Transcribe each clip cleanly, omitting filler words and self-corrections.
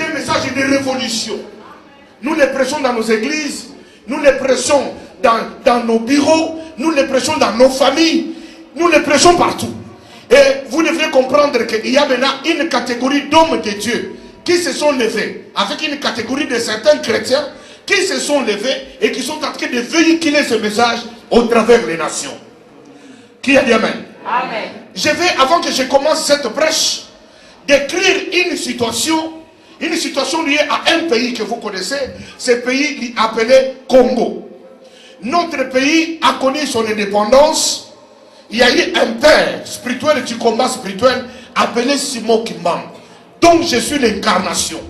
un message de révolution. Nous les prêchons dans nos églises, nous les prêchons dans nos bureaux, nous les prêchons dans nos familles, nous les prêchons partout. Et vous devez comprendre qu'il y a maintenant une catégorie d'hommes de Dieu qui se sont levés, avec une catégorie de certains chrétiens qui se sont levés et qui sont en train de véhiculer ce message au travers des nations. Qui a dit Amen? Amen. Je vais, avant que je commence cette prêche, décrire une situation liée à un pays que vous connaissez, ce pays appelé Congo. Notre pays a connu son indépendance. Il y a eu un père spirituel du combat spirituel appelé Simon Kimbangu. Donc je suis l'incarnation.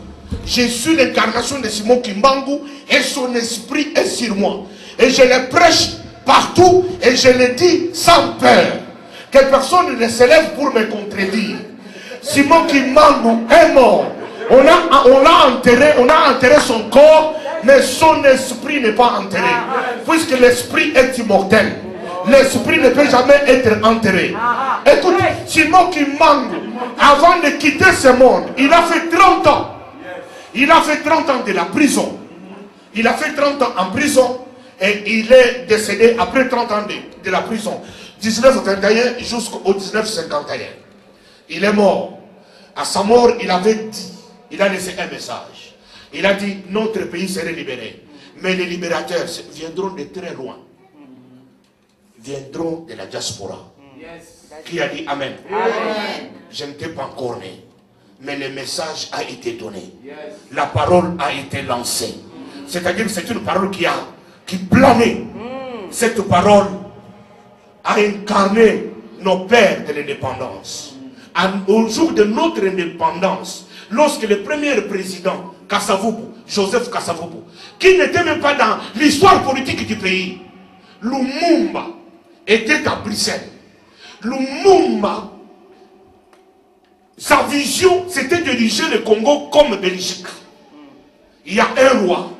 Je suis l'incarnation de Simon Kimbangu et son esprit est sur moi. Et je le prêche partout et je le dis sans peur. Que personne ne se lève pour me contredire. Simon Kimbangu est mort. On a enterré son corps, mais son esprit n'est pas enterré. Puisque l'esprit est immortel. L'esprit ne peut jamais être enterré. Écoute, Simon Kimbangu, avant de quitter ce monde, il a fait 30 ans. Il a fait 30 ans de la prison. Il a fait 30 ans en prison et il est décédé après 30 ans de la prison. 1931 jusqu'au 1951. Il est mort. À sa mort, il avait dit, il a laissé un message. Il a dit, notre pays serait libéré. Mais les libérateurs viendront de très loin. Viendront de la diaspora. Qui a dit Amen? Amen. Je ne t'ai pas encore né. Mais le message a été donné. La parole a été lancée. C'est-à-dire que c'est une parole qui planait. Cette parole a incarné nos pères de l'indépendance. Au jour de notre indépendance, lorsque le premier président, Kasavubu, Joseph Kasavubu, qui n'était même pas dans l'histoire politique du pays, Lumumba était à Bruxelles. Lumumba, sa vision, c'était de diriger le Congo comme Belgique. Il y a un roi,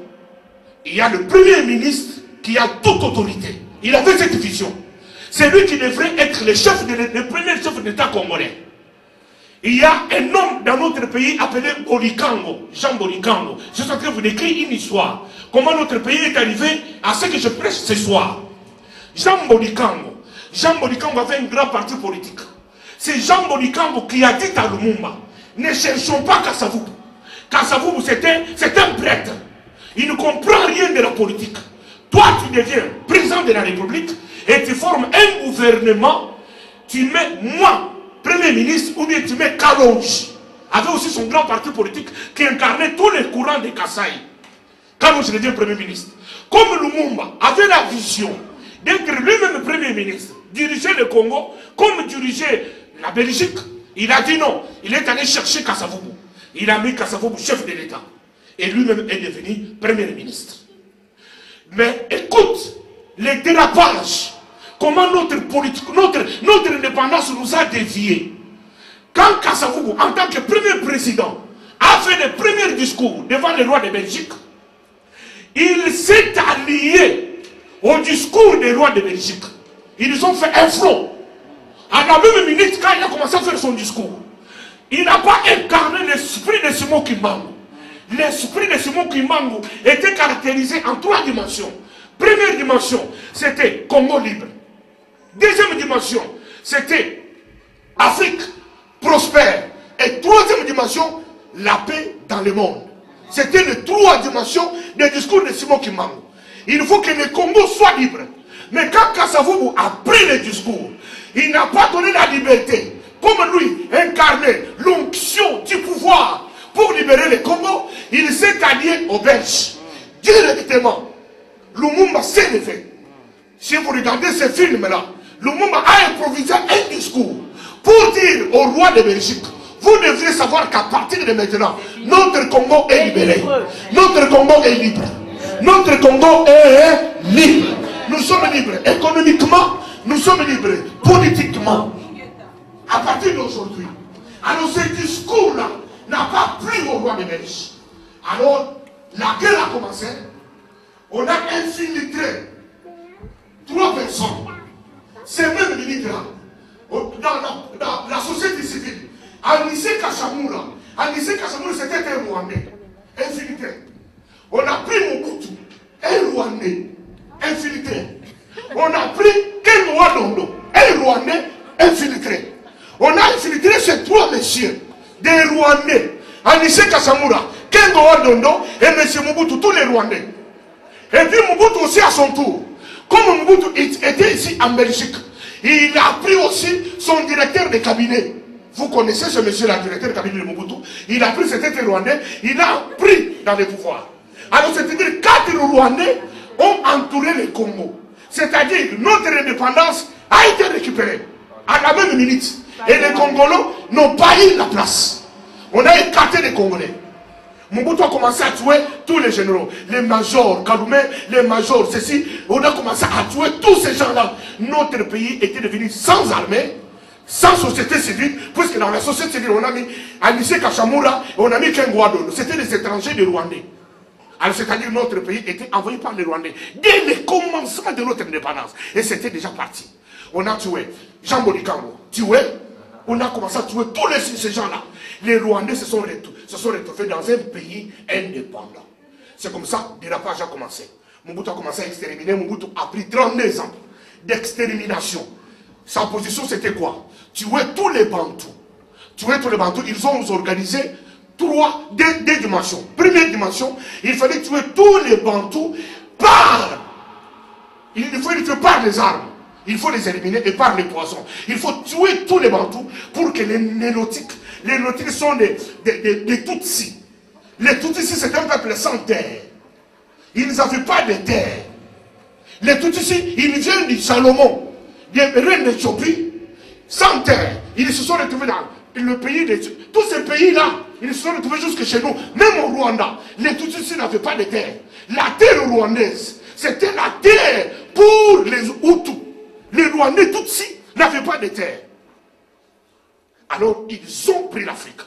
il y a le premier ministre qui a toute autorité. Il avait cette vision. C'est lui qui devrait être le premier chef d'État congolais. Il y a un homme dans notre pays appelé Bolikango, Jean Bolikango. Je suis en train de vous décrire une histoire. Comment notre pays est arrivé à ce que je prêche ce soir. Jean Bolikango avait un grand parti politique. C'est Jean Bolikango qui a dit à Lumumba, ne cherchons pas Kasavubu. Kasavubu c'est un prêtre. Il ne comprend rien de la politique. Toi tu deviens président de la République et tu formes un gouvernement. Tu mets moi, Premier ministre, ou bien tu mets Kalonji, avait aussi son grand parti politique qui incarnait tous les courants de Kasaï. Kalonji devient Premier ministre. Comme Lumumba avait la vision d'être lui-même Premier ministre, diriger le Congo, comme diriger la Belgique, il a dit non. Il est allé chercher Kasavubu. Il a mis Kasavubu chef de l'État. Et lui-même est devenu Premier ministre. Mais écoute, les dérapages, comment notre politique, notre indépendance nous a déviés. Quand Kasavubu, en tant que premier président, a fait le premier discours devant les rois de Belgique, il s'est allié au discours des rois de Belgique. Ils ont fait un front. À la même minute, quand il a commencé à faire son discours, il n'a pas incarné l'esprit de Simon Kimbangu. L'esprit de Simon Kimbangu était caractérisé en 3 dimensions. Première dimension, c'était Congo libre. Deuxième dimension, c'était Afrique prospère. Et troisième dimension, la paix dans le monde. C'était les 3 dimensions du discours de Simon Kimbangu. Il faut que le Congo soit libre. Mais quand Kasavubu a pris le discours, il n'a pas donné la liberté. Comme lui incarnait l'onction du pouvoir pour libérer le Congo, il s'est allié aux Belges. Directement, Lumumba s'est levé. Si vous regardez ce film-là, Lumumba a improvisé un discours pour dire au roi de Belgique, vous devriez savoir qu'à partir de maintenant, notre Congo est libéré. Notre Congo est libre. Notre Congo est libre. Nous sommes libres économiquement, nous sommes libres politiquement. À partir d'aujourd'hui. Alors ce discours-là n'a pas plu au roi de Belgique. Alors la guerre a commencé. On a infiltré 3 personnes. Ces mêmes ministres-là, dans la société civile, Anissé Kachamura Anicet Kassamoura, c'était un Rwandais, infiltré. On a pris Mobutu, un Rwandais, infiltré. On a pris Kenwa Dondo, un Rwandais, infiltré. On a infiltré ces trois messieurs, des Rwandais. Anicet Kassamoura, Kenwa Dondo et M. Mobutu, tous les Rwandais. Et puis Mobutu aussi à son tour. Comme Mobutu était ici en Belgique, il a pris aussi son directeur de cabinet. Vous connaissez ce monsieur-là, directeur de cabinet de Mobutu. Il a pris cet été rwandais, il a pris dans les pouvoirs. Alors c'est-à-dire 4 Rwandais ont entouré le Congo. C'est-à-dire notre indépendance a été récupérée à la même minute. Et les Congolais n'ont pas eu la place. On a écarté les Congolais. Mobutu a commencé à tuer tous les généraux, les majors, Kalume, les majors, ceci. On a commencé à tuer tous ces gens-là. Notre pays était devenu sans armée, sans société civile, puisque dans la société civile, on a mis Anicet Kassamoura, on a mis Kenwa Dondo. C'était les étrangers des Rwandais. Alors c'est-à-dire notre pays était envoyé par les Rwandais dès le commencement de notre indépendance. Et c'était déjà parti. On a tué Jean Bodikango, tué. On a commencé à tuer tous ces gens-là. Les Rwandais se sont retrouvés dans un pays indépendant. C'est comme ça que le dérapage a commencé. Mobutu a commencé à exterminer. Mobutu a pris 32 ans d'extermination. Sa position c'était quoi? Tuer tous les Bantous. Tuer tous les Bantous. Ils ont organisé deux dimensions. Première dimension, il fallait tuer tous les Bantous il faut les tuer par les armes. Il faut les éliminer et par les poisons. Il faut tuer tous les Bantous pour que les Nélotiques sont des Tutsis. Les Tutsis, c'est un peuple sans terre. Ils n'avaient pas de terre. Les Tutsis, ils viennent du Salomon, des reines d'Éthiopie, sans terre. Ils se sont retrouvés dans le pays de tous ces pays-là. Ils se sont retrouvés jusque chez nous. Même au Rwanda, les Tutsis n'avaient pas de terre. La terre rwandaise, c'était la terre pour les Hutus. Les Rwandais Tutsis n'avaient pas de terre. Alors, ils ont pris l'Afrique.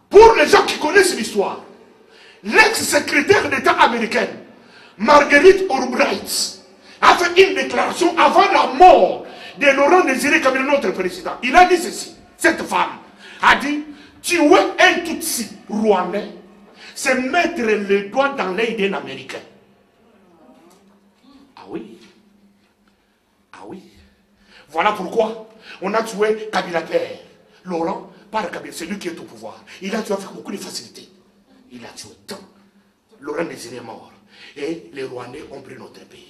Pour les gens qui connaissent l'histoire, l'ex-secrétaire d'État américaine, Marguerite Albright, a fait une déclaration avant la mort de Laurent Désiré Kabila, notre président. Il a dit ceci. Cette femme a dit, tuer un Tutsi rwandais, c'est mettre le doigt dans l'œil d'un Américain. Ah oui. Ah oui. Voilà pourquoi on a tué Kabila père. Laurent, par Kabila, c'est lui qui est au pouvoir. Il a tué avec beaucoup de facilité. Il a tué tant. Laurent Désiré est mort. Et les Rwandais ont pris notre pays.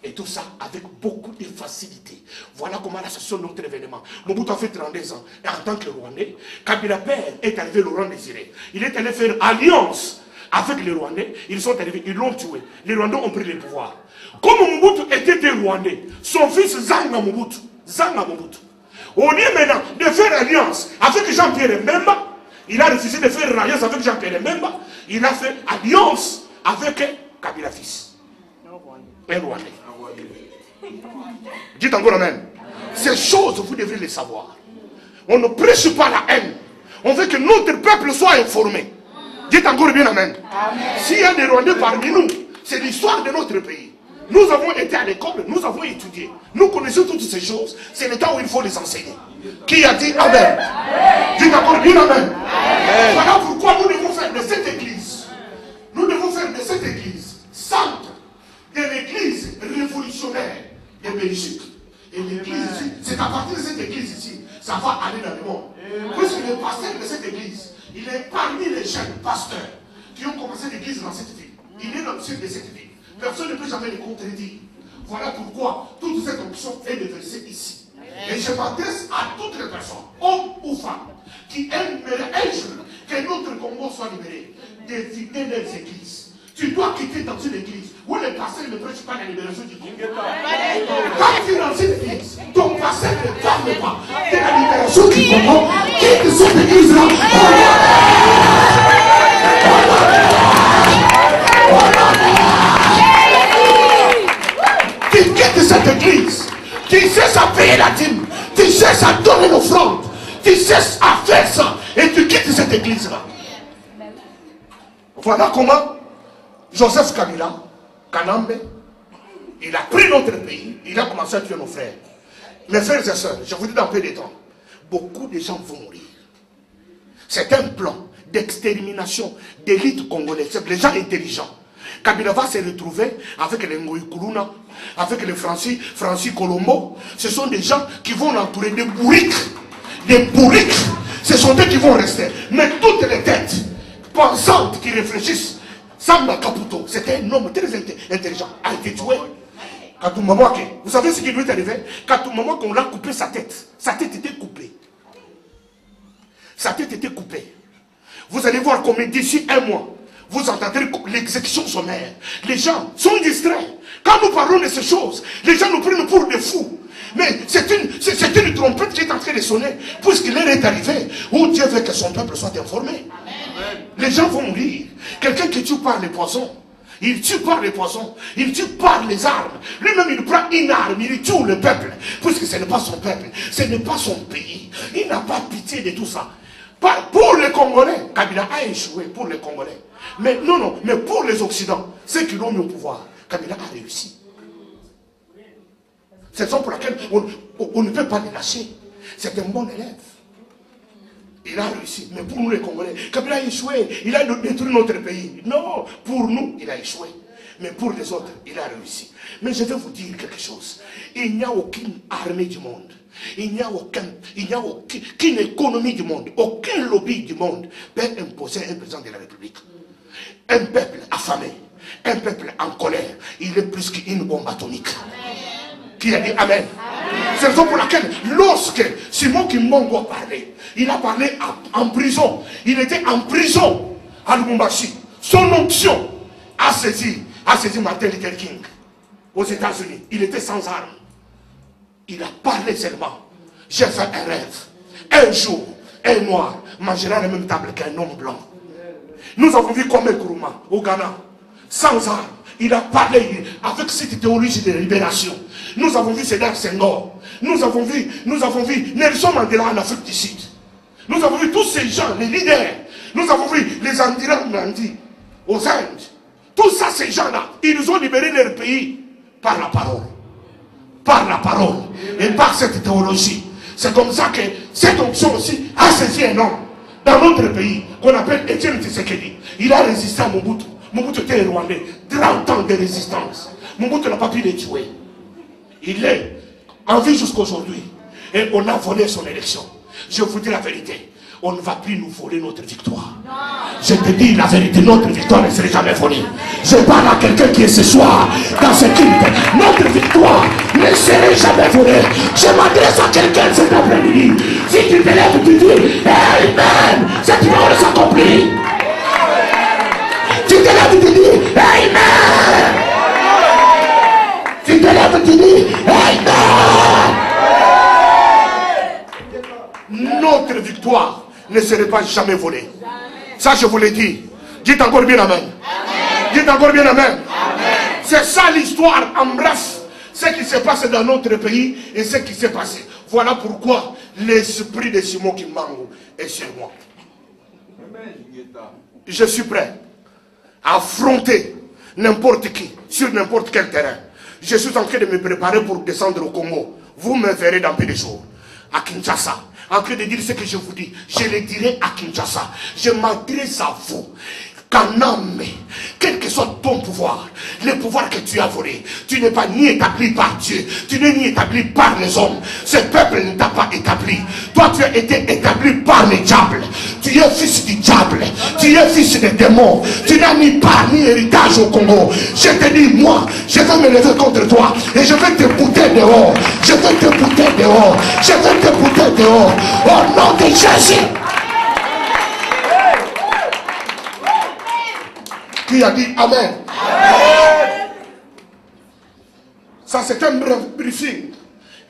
Et tout ça avec beaucoup de facilité. Voilà comment l'association de notre événement. Mobutu a fait 32 ans. Et en tant que Rwandais, Kabila père est arrivé Laurent Désiré. Il est allé faire alliance avec les Rwandais. Ils sont arrivés, ils l'ont tué. Les Rwandais ont pris le pouvoir. Comme Mobutu était un Rwandais, son fils Zanga Mobutu, au lieu maintenant de faire alliance avec Jean-Pierre Mbemba, il a refusé de faire alliance avec Jean-Pierre Mbemba, il a fait alliance avec Kabila fils. Un Rwandais. Dites encore amen. Ces choses, vous devrez les savoir. On ne prêche pas la haine. On veut que notre peuple soit informé. Dites encore bien amen. S'il y a des Rwandais parmi nous, c'est l'histoire de notre pays. Nous avons été à l'école, nous avons étudié. Nous connaissons toutes ces choses. C'est le temps où il faut les enseigner. Qui a dit amen? Dites encore bien amen. Voilà pourquoi nous devons faire de cette église. Nous devons faire de cette église centre de l'église révolutionnaire de Belgique. Et l'église ici, c'est à partir de cette église ici, ça va aller dans le monde. Puisque le pasteur de cette église, il est parmi les jeunes pasteurs qui ont commencé l'église dans cette ville. Il est dans le sud de cette ville. Personne ne peut jamais le contredire. Voilà pourquoi toute cette option est déversée ici. Et je m'adresse à toutes les personnes, hommes ou femmes, qui aimeraient un jour que notre Congo soit libéré, de vider leurs églises. Tu dois quitter dans une église où les pasteurs ne prêchent pas la libération du Congo. Quand tu es dans une église, ton pasteur ne parle pas de la libération du Congo. Quitte cette église-là. Tu quittes cette église. Tu cesses à payer la dîme. Tu cesses à donner l'offrande. Tu cesses à faire ça. Et tu quittes cette église-là. Voilà comment Joseph Kabila, Kanambe, il a pris notre pays, il a commencé à tuer nos frères. Mes frères et sœurs, je vous dis dans peu de temps, beaucoup de gens vont mourir. C'est un plan d'extermination d'élite congolaise. C'est les gens intelligents. Kabila va se retrouver avec les Ngoï Koulouna, avec les Francis Colombo. Ce sont des gens qui vont l'entourer, des bourriques. Des bourriques. Ce sont eux qui vont rester. Mais toutes les têtes pensantes qui réfléchissent, Samba Kaputo, c'était un homme très intelligent, a été tué. Vous savez ce qui lui est arrivé? Quand au moment qu'on l'a coupé sa tête était coupée. Sa tête était coupée. Vous allez voir comme d'ici un mois, vous entendrez l'exécution sommaire. Les gens sont distraits. Quand nous parlons de ces choses, les gens nous prennent pour des fous. Mais c'est une trompette qui est en train de sonner, puisqu'il est arrivé où Dieu veut que son peuple soit informé. Amen. Les gens vont mourir. Quelqu'un qui tue par les poissons, il tue par les poissons, il tue par les armes. Lui-même, il prend une arme, il tue le peuple, puisque ce n'est pas son peuple, ce n'est pas son pays. Il n'a pas pitié de tout ça. Pour les Congolais, Kabila a échoué pour les Congolais. Mais non, mais pour les Occidentaux, ceux qui l'ont mis au pouvoir, Kabila a réussi. C'est ça pour laquelle on ne peut pas les lâcher. C'est un bon élève. Il a réussi. Mais pour nous les Congolais, Kabila a échoué. Il a détruit notre pays. Non, pour nous, il a échoué. Mais pour les autres, il a réussi. Mais je vais vous dire quelque chose. Il n'y a aucune armée du monde. Il n'y a aucune économie du monde, aucun lobby du monde peut imposer un président de la République. Un peuple affamé, un peuple en colère, il est plus qu'une bombe atomique. Qui a dit Amen? C'est la raison pour laquelle, lorsque Simon Kimbongo a parlé, il a parlé en prison. Il était en prison à Lubumbashi. Son onction a saisi Martin Luther King aux États-Unis. Il était sans armes. Il a parlé seulement. J'ai fait un rêve. Un jour, un noir mangera à la même table qu'un homme blanc. Nous avons vu Kwame Nkrumah au Ghana, sans armes. Il a parlé avec cette théologie de libération. Nous avons vu Sédar Senghor. Nous avons vu Nelson Mandela en Afrique du Sud. Nous avons vu tous ces gens, les leaders. Nous avons vu les Andira Nandi aux Indes. Tous ça, ces gens-là, ils nous ont libéré leur pays par la parole. Par la parole et par cette théologie. C'est comme ça que cette onction aussi a saisi un homme dans notre pays qu'on appelle Etienne Tshisekedi. Il a résisté à Mobutu. Mobutu était rwandais. 30 ans de résistance. Mobutu n'a pas pu le tuer. Il est en vie jusqu'aujourd'hui. Et on a volé son élection. Je vous dis la vérité. On ne va plus nous voler notre victoire. Non. Je te dis la vérité, notre victoire ne sera jamais volée. Je parle à quelqu'un qui est ce soir dans ce culte. Notre victoire ne sera jamais volée. Je m'adresse à quelqu'un cet après-midi. Si tu te lèves, tu dis Amen. Cette parole s'accomplit. Tu te lèves, tu dis Amen. Tu te lèves, tu dis Amen. Notre victoire ne serait pas jamais volée. Ça, je vous l'ai dit. Dites encore bien Amen. Dites encore bien Amen. C'est ça l'histoire en bref. Ce qui s'est passé dans notre pays et ce qui s'est passé. Voilà pourquoi l'esprit de Simon Kimbangu est sur moi. Je suis prêt à affronter n'importe qui sur n'importe quel terrain. Je suis en train de me préparer pour descendre au Congo. Vous me verrez dans peu de jours. À Kinshasa. En train de dire ce que je vous dis, je le dirai à Kinshasa. Je m'adresse à vous. Qu'en homme, quel que soit ton pouvoir, le pouvoir que tu as volé, tu n'es pas ni établi par Dieu, tu n'es ni établi par les hommes. Ce peuple ne t'a pas établi. Toi, tu as été établi par les diables. Tu es fils du diable. Tu es fils des démons. Tu n'as ni part ni héritage au Congo. Je te dis, moi, je vais me lever contre toi et je vais te bouter dehors. Je vais te bouter dehors. Je vais te bouter dehors. Au nom de Jésus. Qui a dit Amen. Amen. Ça, c'est un bref briefing.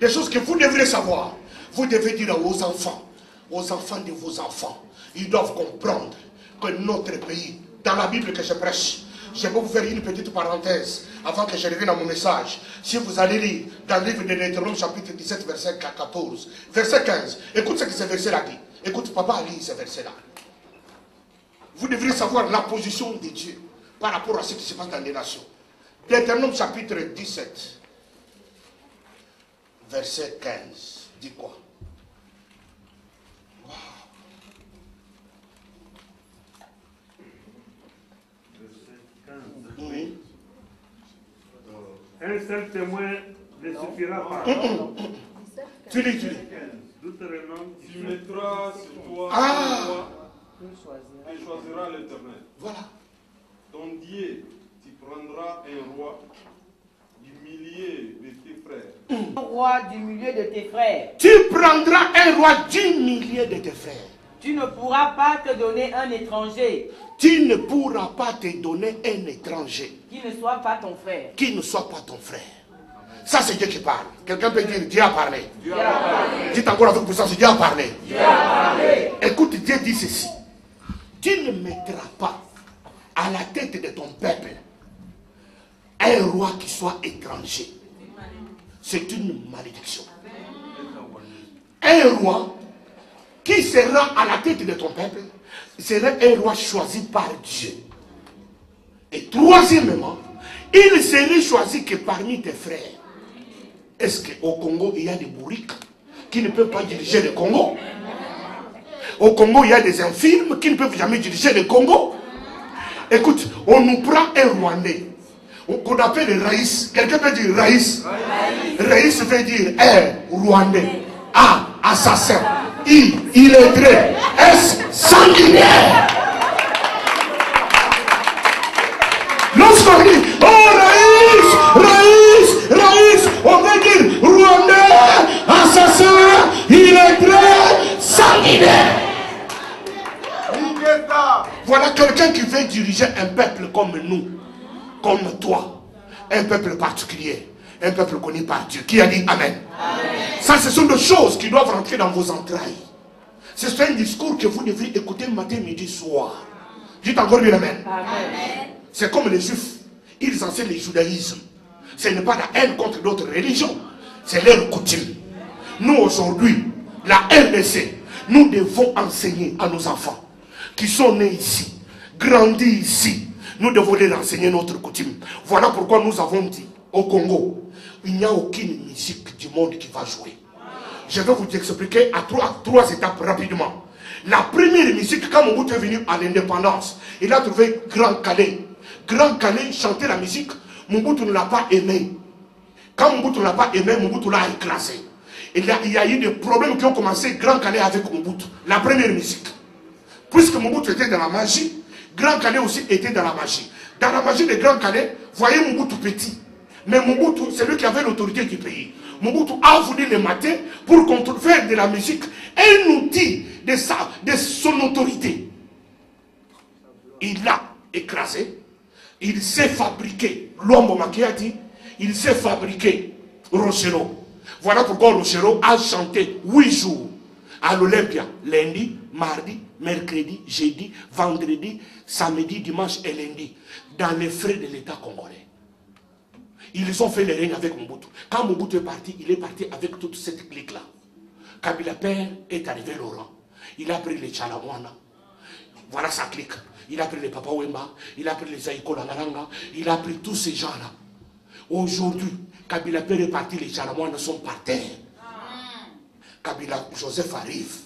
Des choses que vous devriez savoir. Vous devez dire aux enfants de vos enfants, ils doivent comprendre que notre pays, dans la Bible que je prêche, je vais vous faire une petite parenthèse avant que je revienne à mon message. Si vous allez lire dans le livre de Deutéronome chapitre 17, verset 14, verset 15, écoute ce que ce verset-là dit. Écoute, papa lit ce verset-là. Vous devriez savoir la position de Dieu par rapport à ce qui se passe dans les nations. Deutéronome chapitre 17, verset 15, dit quoi? Wow. Un seul témoin ne suffira pas. Tu lis. Tu mettras sur toi et choisiras l'Éternel. Voilà. Ton Dieu, tu prendras un roi du milieu de tes frères. Un roi du milieu de tes frères. Tu prendras un roi du milieu de tes frères. Tu ne pourras pas te donner un étranger. Tu ne pourras pas te donner un étranger. Qui ne soit pas ton frère. Qui ne soit pas ton frère. Ça, c'est Dieu qui parle. Quelqu'un peut dire, Dieu a parlé. Dieu a parlé. Dites encore avec puissance, Dieu a parlé. Dieu a parlé. Écoute, Dieu dit ceci. Tu ne mettras pas à la tête de ton peuple un roi qui soit étranger. C'est une malédiction. Un roi qui sera à la tête de ton peuple sera un roi choisi par Dieu. Et troisièmement, il serait choisi que parmi tes frères. Est-ce qu'au Congo, il y a des bourriques qui ne peuvent pas diriger le Congo? Au Congo, il y a des infirmes qui ne peuvent jamais diriger le Congo. Écoute, on nous prend un Rwandais qu'on appelle le Raïs. Quelqu'un peut dire Raïs? Raïs veut dire Rwandais. A, assassin. I, illettré. S, sanguinaire. Lorsqu'on dit, oh Raïs, on veut dire Rwandais, assassin, illettré, sanguinaire. Voilà quelqu'un qui veut diriger un peuple comme nous, comme toi, un peuple particulier, un peuple connu par Dieu. Qui a dit Amen? Amen. Ça, ce sont des choses qui doivent rentrer dans vos entrailles. C'est un discours que vous devez écouter matin, midi, soir. Dites encore bien Amen. Amen. C'est comme les Juifs, ils enseignent le judaïsme. Ce n'est pas la haine contre d'autres religions, c'est leur coutume. Nous aujourd'hui, la RDC, nous devons enseigner à nos enfants qui sont nés ici, grandis ici. Nous devons leur enseigner notre coutume. Voilà pourquoi nous avons dit au Congo, il n'y a aucune musique du monde qui va jouer. Je vais vous expliquer à trois étapes rapidement. La première musique, quand Mobutu est venu à l'indépendance, il a trouvé Grand Calais. Grand Calais chantait la musique, Mobutu ne l'a pas aimé. Quand Mobutu ne l'a pas aimé, Mobutu l'a écrasé. Il y a eu des problèmes qui ont commencé Grand Calais avec Mobutu. La première musique. Puisque Mobutu était dans la magie, Grand Calais aussi était dans la magie. Dans la magie de Grand Calais, voyez Mobutu petit. Mais Mobutu, c'est lui qui avait l'autorité du pays. Mobutu a voulu le matin pour faire de la musique un outil de son autorité. Il l'a écrasé. Il s'est fabriqué. L'homme Makiati, il s'est fabriqué Rochero. Voilà pourquoi Rochero a chanté 8 jours à l'Olympia. Lundi, mardi, mercredi, jeudi, vendredi, samedi, dimanche et lundi. Dans les frais de l'État congolais. Ils ont fait le règne avec Mobutu. Quand Mobutu est parti, il est parti avec toute cette clique-là. Kabila Père est arrivé Laurent. Il a pris les Tchalamwana. Voilà sa clique. Il a pris les Papa Wemba. Il a pris les Zaïko Langaranga. Il a pris tous ces gens-là. Aujourd'hui, Kabila Père est parti, les Tchalamwana sont par terre. Kabila Joseph arrive.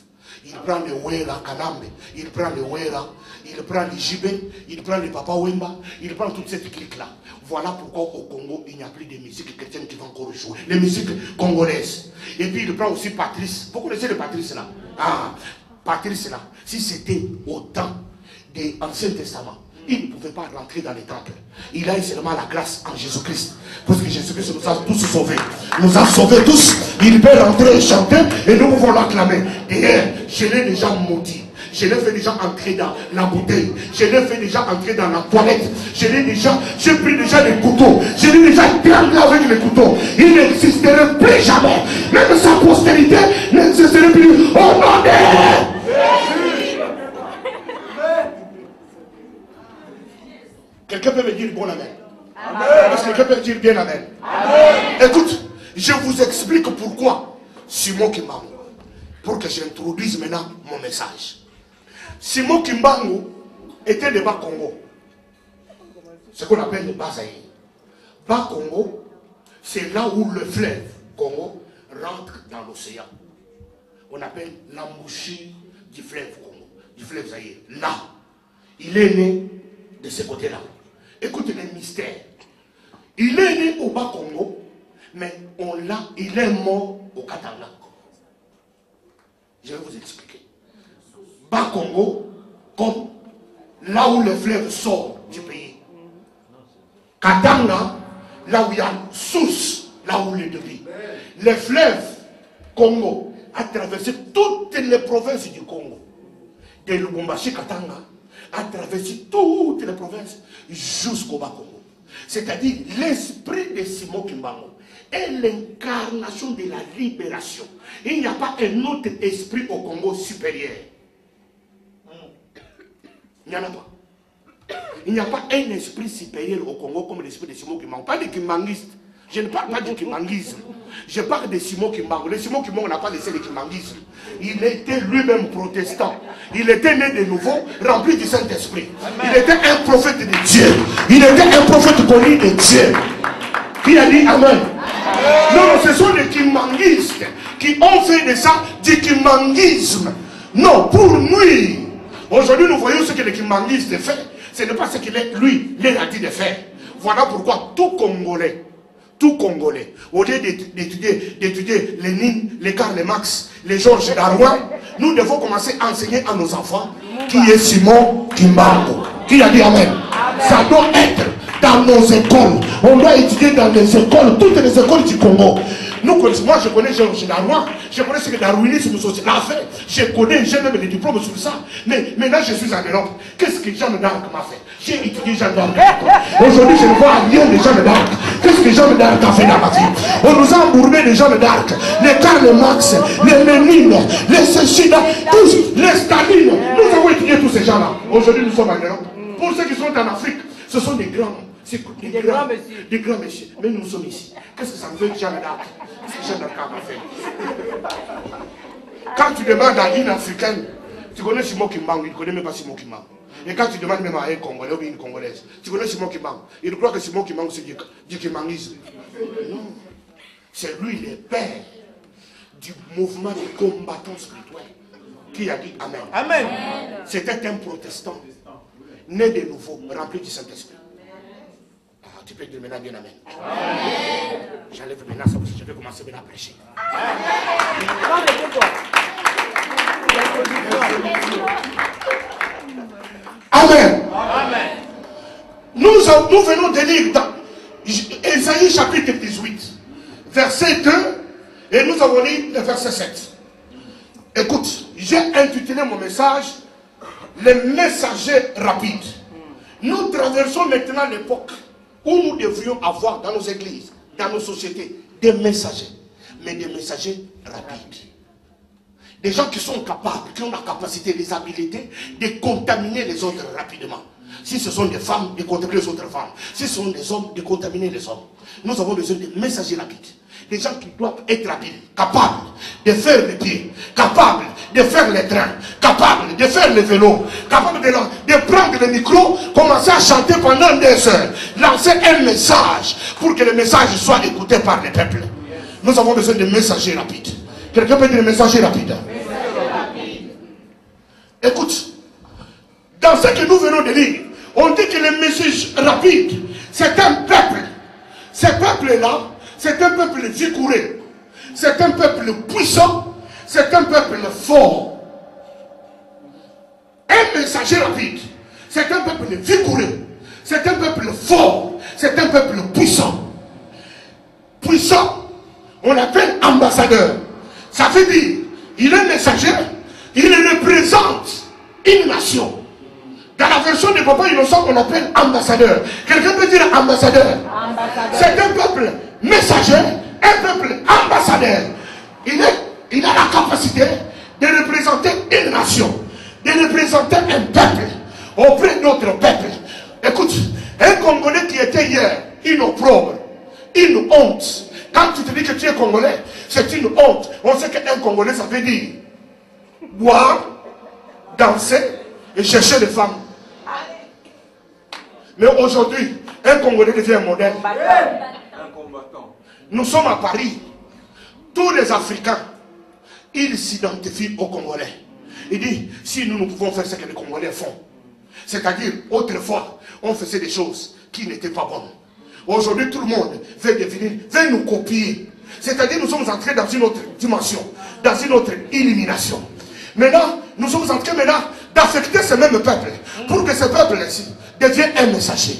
Il prend les Wera Kanambe. Il prend les Wera. Il prend les Jibé. Il prend les Papa Wemba. Il prend toute cette clique-là. Voilà pourquoi au Congo, il n'y a plus de musique chrétienne qui vont encore jouer. Les musiques congolaises. Et puis il prend aussi Patrice. Vous connaissez le Patrice là? Ah, Patrice là. Si c'était au temps de l'Ancien Testament, il ne pouvait pas rentrer dans les temples. Il a eu seulement la grâce en Jésus-Christ. Parce que Jésus-Christ nous a tous sauvés. Nous a sauvés tous. Il peut rentrer et chanter et nous pouvons l'acclamer. D'ailleurs, je l'ai déjà maudit. Je l'ai fait déjà entrer dans la bouteille. Je l'ai fait déjà entrer dans la toilette. J'ai pris déjà les couteaux. Je l'ai déjà étranglé avec les couteaux. Il n'existerait plus jamais. Même sa postérité n'existerait plus. Au nom de Jésus. Quelqu'un peut me dire bon amen? Amen. Est-ce que quelqu'un peut dire bien amen? Amen. Écoute, je vous explique pourquoi Simon Kimbangu. Pour que j'introduise maintenant mon message. Simon Kimbangu était de Bas-Congo. Ce qu'on appelle le Bas-Zaïre. Bas-Congo, c'est là où le fleuve Congo rentre dans l'océan. On appelle l'embouchure du fleuve Congo, du fleuve Zaïre. Là, il est né de ce côté-là. Écoutez les mystères. Il est né au Bas-Congo, mais il est mort au Katanga. Je vais vous expliquer. Bas-Congo, comme là où le fleuve sort du pays. Katanga, là où il y a une source, là où il est de vie. Le fleuve Congo a traversé toutes les provinces du Congo. De Lubumbashi Katanga a traversé toutes les provinces jusqu'au Bas-Congo. C'est-à-dire l'esprit de Simon Kimbangu est l'incarnation de la libération. Il n'y a pas un autre esprit au Congo supérieur. Il n'y en a pas. Il n'y a pas un esprit supérieur au Congo comme l'esprit de Simon Kimbangu. Pas de Kimbanguiste. Je ne parle pas du Kimbanguisme. Je parle de Simon Kimbangu. Le Simon Kimbangu n'a pas laissé le Kimbanguisme. Il était lui-même protestant. Il était né de nouveau, rempli du Saint-Esprit. Il était un prophète de Dieu. Il était un prophète connu de Dieu. Qui a dit Amen. Non, ce sont les Kimbanguistes qui ont fait de ça du Kimbanguisme. Non, pour nous, aujourd'hui nous voyons ce que le Kimbanguiste fait. Ce n'est pas ce qu'il lui a dit de faire. Voilà pourquoi tout Congolais, au lieu d'étudier Lénine, les Karl Marx, les Georges Darwin, nous devons commencer à enseigner à nos enfants qui est Simon Kimbangu. Qui a dit Amen. Ça doit être dans nos écoles. On doit étudier dans les écoles, toutes les écoles du Congo. Moi je connais Georges Darwin, je connais ce que darwinisme social a fait. Je connais, j'ai même les diplômes sur ça. Mais maintenant je suis en Europe. Qu'est-ce que Jeanne d'Arc m'a fait? J'ai étudié Jeanne d'Arc. Aujourd'hui je ne vois rien de Jeanne d'Arc. Qu'est-ce que Jeanne d'Arc a fait dans ma vie? On nous a embourbé de Jeanne d'Arc, les Karl Marx, les Lénine, les Sechina, tous, les Staline. Nous avons étudié tous ces gens-là. Aujourd'hui nous sommes en Europe. Pour ceux qui sont en Afrique, ce sont des grands. Des grands messieurs. Mais nous sommes ici. Qu'est-ce que ça me fait Jeanne d'Arc? C'est Jeanne d'Arc a fait. Quand tu demandes à une Africaine, tu connais Simon Kimbangu, il ne connaît même pas Simon Kimbangu. Et quand tu demandes même à un Congolais ou une Congolaise, tu connais Simon Kimbangu, il croit que Simon Kimbangu c'est du Kimbanguisme. Non. C'est lui le père du mouvement de combattants spirituels qui a dit Amen. Amen. C'était un protestant, né de nouveau, rempli du Saint-Esprit. Tu peux dire maintenant bien Amen. J'enlève maintenant ça parce que je vais commencer maintenant à prêcher. Amen. Amen. Nous venons de lire dans Ésaïe chapitre 18, verset 2, et nous avons lu le verset 7. Écoute, j'ai intitulé mon message les messagers rapides. Nous traversons maintenant l'époque où nous devrions avoir dans nos églises, dans nos sociétés, des messagers, mais des messagers rapides. Des gens qui sont capables, qui ont la capacité, les habiletés de contaminer les autres rapidement. Si ce sont des femmes, de contaminer les autres femmes. Si ce sont des hommes, de contaminer les hommes. Nous avons besoin de messagers rapides. Des gens qui doivent être habiles, capables de faire les pieds, capables de faire les trains, capables de faire les vélos, capables de prendre le micro, commencer à chanter pendant des heures, lancer un message pour que le message soit écouté par le peuple. Nous avons besoin de messagers rapides. Quelqu'un peut dire messagers rapides? Écoute, dans ce que nous venons de lire, on dit que le message rapide, c'est un peuple. Ce peuple-là, c'est un peuple vigoureux. C'est un peuple puissant. C'est un peuple fort. Un messager rapide, c'est un peuple vigoureux. C'est un peuple fort. C'est un peuple puissant. Puissant, on l'appelle ambassadeur. Ça veut dire, il est messager, il représente une nation. Dans la version de Papa Innocent, on appelle ambassadeur. Quelqu'un peut dire ambassadeur? C'est un peuple messager, un peuple ambassadeur. Il a la capacité de représenter une nation, de représenter un peuple auprès d'autres peuples. Écoute, un Congolais qui était hier une opprobre, une honte. Quand tu te dis que tu es Congolais, c'est une honte. On sait qu'un Congolais, ça veut dire boire, danser et chercher des femmes. Mais aujourd'hui, un Congolais devient un modèle. Un combattant. Nous sommes à Paris. Tous les Africains, ils s'identifient aux Congolais. Il dit, si nous pouvons faire ce que les Congolais font, c'est-à-dire, autrefois, on faisait des choses qui n'étaient pas bonnes. Aujourd'hui, tout le monde veut nous copier. C'est-à-dire, nous sommes entrés dans une autre dimension, dans une autre illumination. Maintenant, nous sommes entrés maintenant d'affecter ce même peuple, pour que ce peuple-ci devienne un messager.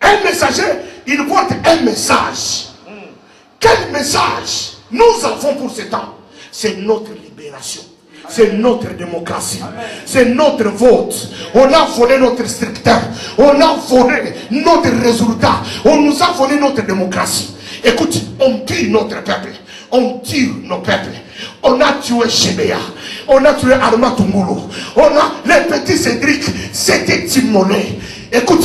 Un messager, il porte un message. Quel message nous avons pour ce temps? C'est notre libération. C'est notre démocratie. C'est notre vote. On a volé notre structure. On a volé notre résultat. On nous a volé notre démocratie. Écoute, on tue notre peuple. On tue nos peuples. On a tué Chébéa. On a tué Arma Tungulu. On a les petits Cédric. C'était immolé. Écoute,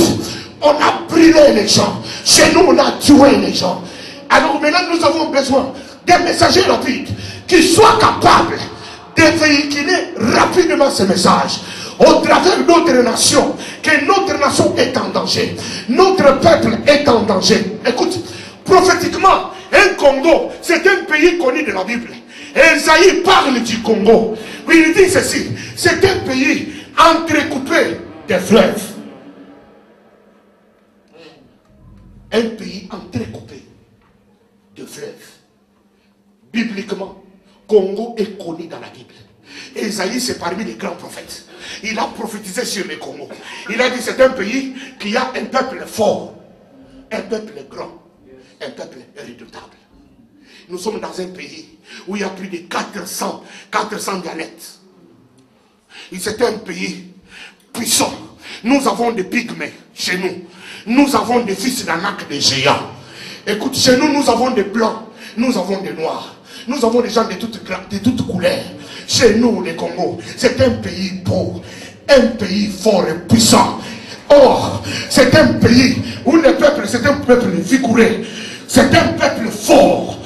on a brûlé les gens. Chez nous, on a tué les gens. Alors maintenant, nous avons besoin des messagers rapides qui soient capables de véhiculer rapidement ce message au travers d'autres nations, que notre nation est en danger, notre peuple est en danger. Écoute, prophétiquement, un Congo, c'est un pays connu de la Bible. Esaïe parle du Congo. Il dit ceci, c'est un pays entrecoupé de fleuves. Un pays entrecoupé de fleuves. Bibliquement, Congo est connu dans la Bible. Esaïe, c'est parmi les grands prophètes. Il a prophétisé sur le Congo. Il a dit c'est un pays qui a un peuple fort, un peuple grand, un peuple redoutable. Nous sommes dans un pays où il y a plus de 400 dialectes. C'est un pays puissant. Nous avons des pygmées chez nous. Nous avons des fils d'Anak, des géants. Écoute, chez nous, nous avons des blancs. Nous avons des noirs. Nous avons des gens de toutes couleurs. Chez nous, les Congo, c'est un pays beau, un pays fort et puissant. Or, c'est un pays où le peuple, c'est un peuple vigoureux. C'est un peuple fort.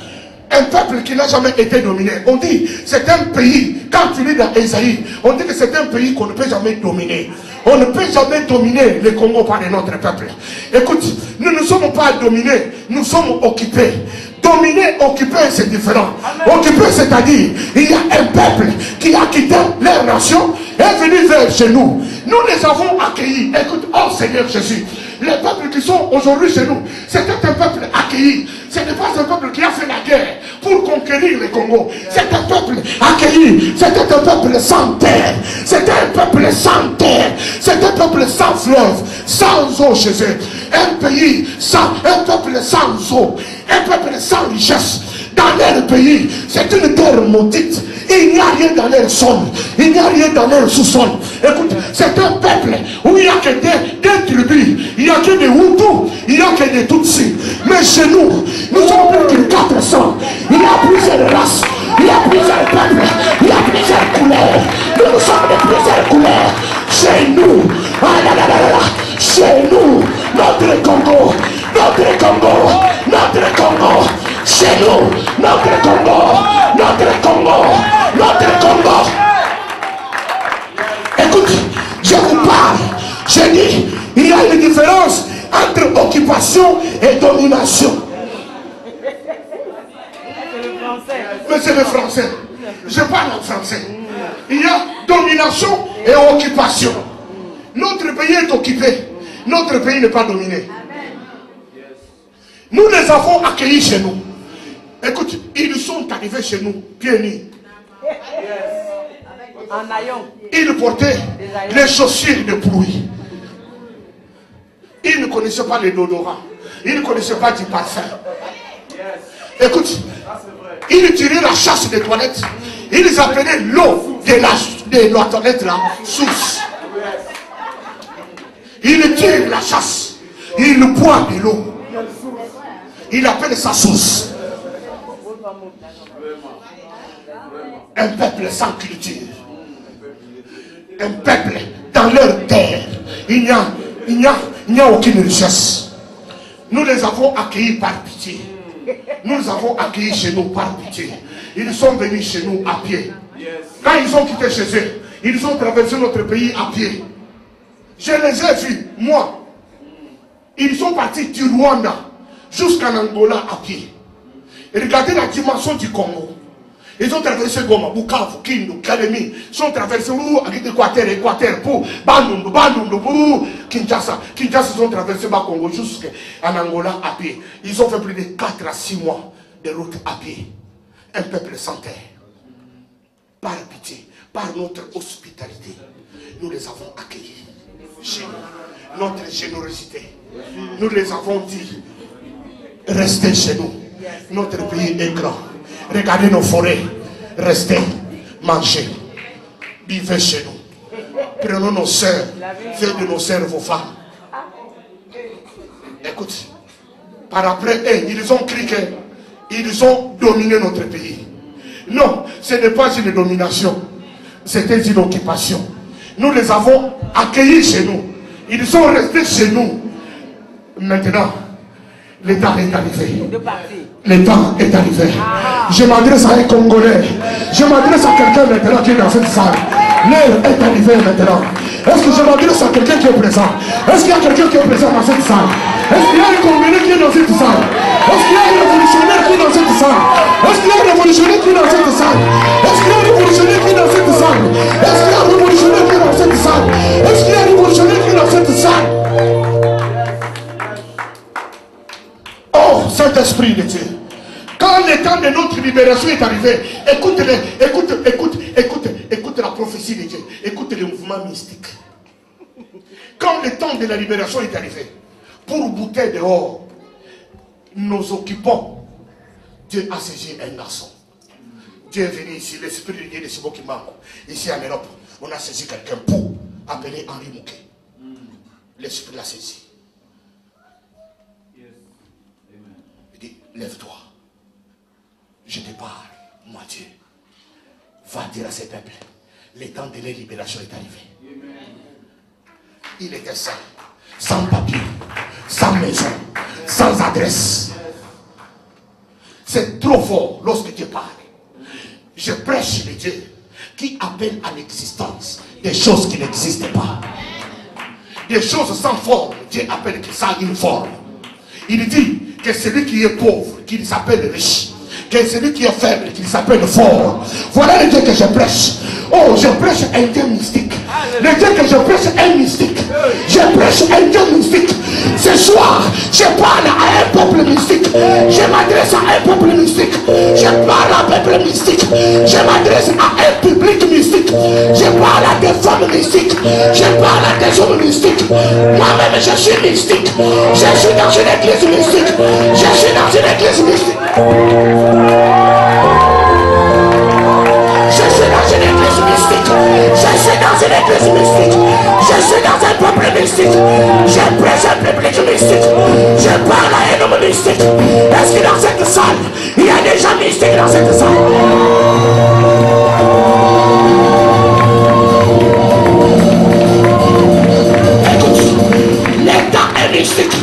Un peuple qui n'a jamais été dominé. On dit, c'est un pays, quand tu lis dans Esaïe, on dit que c'est un pays qu'on ne peut jamais dominer. On ne peut jamais dominer le Congo par notre peuple. Écoute, nous ne sommes pas dominés, nous sommes occupés. Dominer, occuper, c'est différent. Occuper, c'est-à-dire, il y a un peuple qui a quitté leur nation et est venu vers chez nous. Nous les avons accueillis. Écoute, oh Seigneur Jésus, les peuples qui sont aujourd'hui chez nous, c'était un peuple accueilli. Ce n'est pas un peuple qui a fait la guerre pour conquérir le Congo. C'est un peuple accueilli. C'était un peuple sans terre. C'était un peuple sans terre. C'était un peuple sans fleuve, sans eau chez eux. Un pays sans, un peuple sans eau. Un peuple sans richesse. Dans leur pays, c'est une terre maudite. Il n'y a rien dans leur sol. Il n'y a rien dans leur sous-sol. Écoute, c'est un peuple où il n'y a que des tribus. Il n'y a que des Hutus. Il n'y a que des Tutsis. Mais chez nous, nous sommes plus que 400. Il y a plusieurs races. Il y a plusieurs peuples. Il y a plusieurs couleurs. Nous sommes de plusieurs couleurs. Chez nous, ah là là là là, chez nous, notre Congo, notre Congo, notre Congo. Chez nous, notre Congo, notre Congo, notre Congo. Écoute, je vous parle. Je dis, il y a une différence entre occupation et domination. Mais c'est le français. Je parle en français. Il y a domination et occupation. Notre pays est occupé. Notre pays n'est pas dominé. Nous les avons accueillis chez nous. Écoute, ils sont arrivés chez nous, pieds nus. Ils portaient les chaussures de pluie. Ils ne connaissaient pas les déodorants. Ils ne connaissaient pas du parfum. Écoute, ils tiraient la chasse des toilettes. Ils appelaient l'eau de la toilette là, source. Ils tirent la chasse. Ils boivent de l'eau. Ils appellent ça source. Un peuple sans culture. Un peuple dans leur terre. Il n'y a aucune richesse. Nous les avons accueillis par pitié. Nous les avons accueillis chez nous par pitié. Ils sont venus chez nous à pied. Quand ils ont quitté chez eux, ils ont traversé notre pays à pied. Je les ai vus, moi. Ils sont partis du Rwanda jusqu'en Angola à pied. Et regardez la dimension du Congo. Ils ont traversé Goma, Bukavu, Kindu, Kalemi. Ils ont traversé Équateur, pour Bandundu, pour Kinshasa. Kinshasa, ils ont traversé Congo jusqu'en Angola à pied. Ils ont fait plus de 4 à 6 mois de route à pied. Un peuple sans terre. Par pitié, par notre hospitalité, nous les avons accueillis chez nous. Notre générosité, nous les avons dit, restez chez nous. Notre pays est grand. Regardez nos forêts. Restez, mangez, vivez chez nous. Prenons nos sœurs, faites de nos sœurs vos femmes. Écoute, par après, ils ont cliqué, ils ont dominé notre pays. Non, ce n'est pas une domination, c'était une occupation. Nous les avons accueillis chez nous. Ils sont restés chez nous. Maintenant, le temps est arrivé. Le temps est arrivé. Je m'adresse à un Congolais. Je m'adresse à quelqu'un maintenant qui est dans cette salle. L'heure est arrivée maintenant. Est-ce que je m'adresse à quelqu'un qui est présent? Est-ce qu'il y a quelqu'un qui est présent dans cette salle? Est-ce qu'il y a un Congolais qui est dans cette salle? Est-ce qu'il y a un révolutionnaire qui est dans cette salle? Est-ce qu'il y a un révolutionnaire qui est dans cette salle? Est-ce qu'il y a un révolutionnaire qui est dans cette salle? Est-ce qu'il y a un révolutionnaire qui est dans cette salle? Est-ce qu'il y a un révolutionnaire qui est dans cette salle? Oh, Saint-Esprit de Dieu. Quand le temps de notre libération est arrivé, écoute la prophétie de Dieu. Écoute le mouvement mystique. Quand le temps de la libération est arrivé, pour bouter dehors nos occupants, Dieu a saisi un garçon. Dieu est venu ici, l'esprit de Dieu de Simon qui manque. Ici en Europe, on a saisi quelqu'un pour appeler Henri Mouquet. L'esprit l'a saisi. Il dit, lève-toi. Je te parle, moi Dieu. Va dire à ces peuples, le temps de la libération est arrivé. Il était seul, sans papier, sans maison, sans adresse. C'est trop fort lorsque Dieu parle. Je prêche le Dieu qui appelle à l'existence des choses qui n'existent pas. Des choses sans forme, Dieu appelle que ça a une forme. Il dit que celui qui est pauvre, qu'il s'appelle riche, que celui qui est faible, qu'il s'appelle fort. Voilà le Dieu que je prêche. Oh, je prêche un Dieu mystique. Le Dieu que je prêche est un mystique. Je prêche un Dieu mystique. Ce soir, je parle à un peuple mystique. Je m'adresse à un peuple mystique. Je parle à un peuple mystique. Je m'adresse à un public mystique. Je parle à des femmes mystiques. Je parle à des hommes mystiques. Moi-même, je suis mystique. Je suis dans une église mystique. Je suis dans une église mystique. Je suis dans une église mystique. Je suis dans une église mystique. Je suis dans un peuple mystique. Je prêche un public mystique. Je parle à un homme mystique. Est-ce que dans cette salle, il y a des gens mystiques dans cette salle? Écoute, l'État est mystique.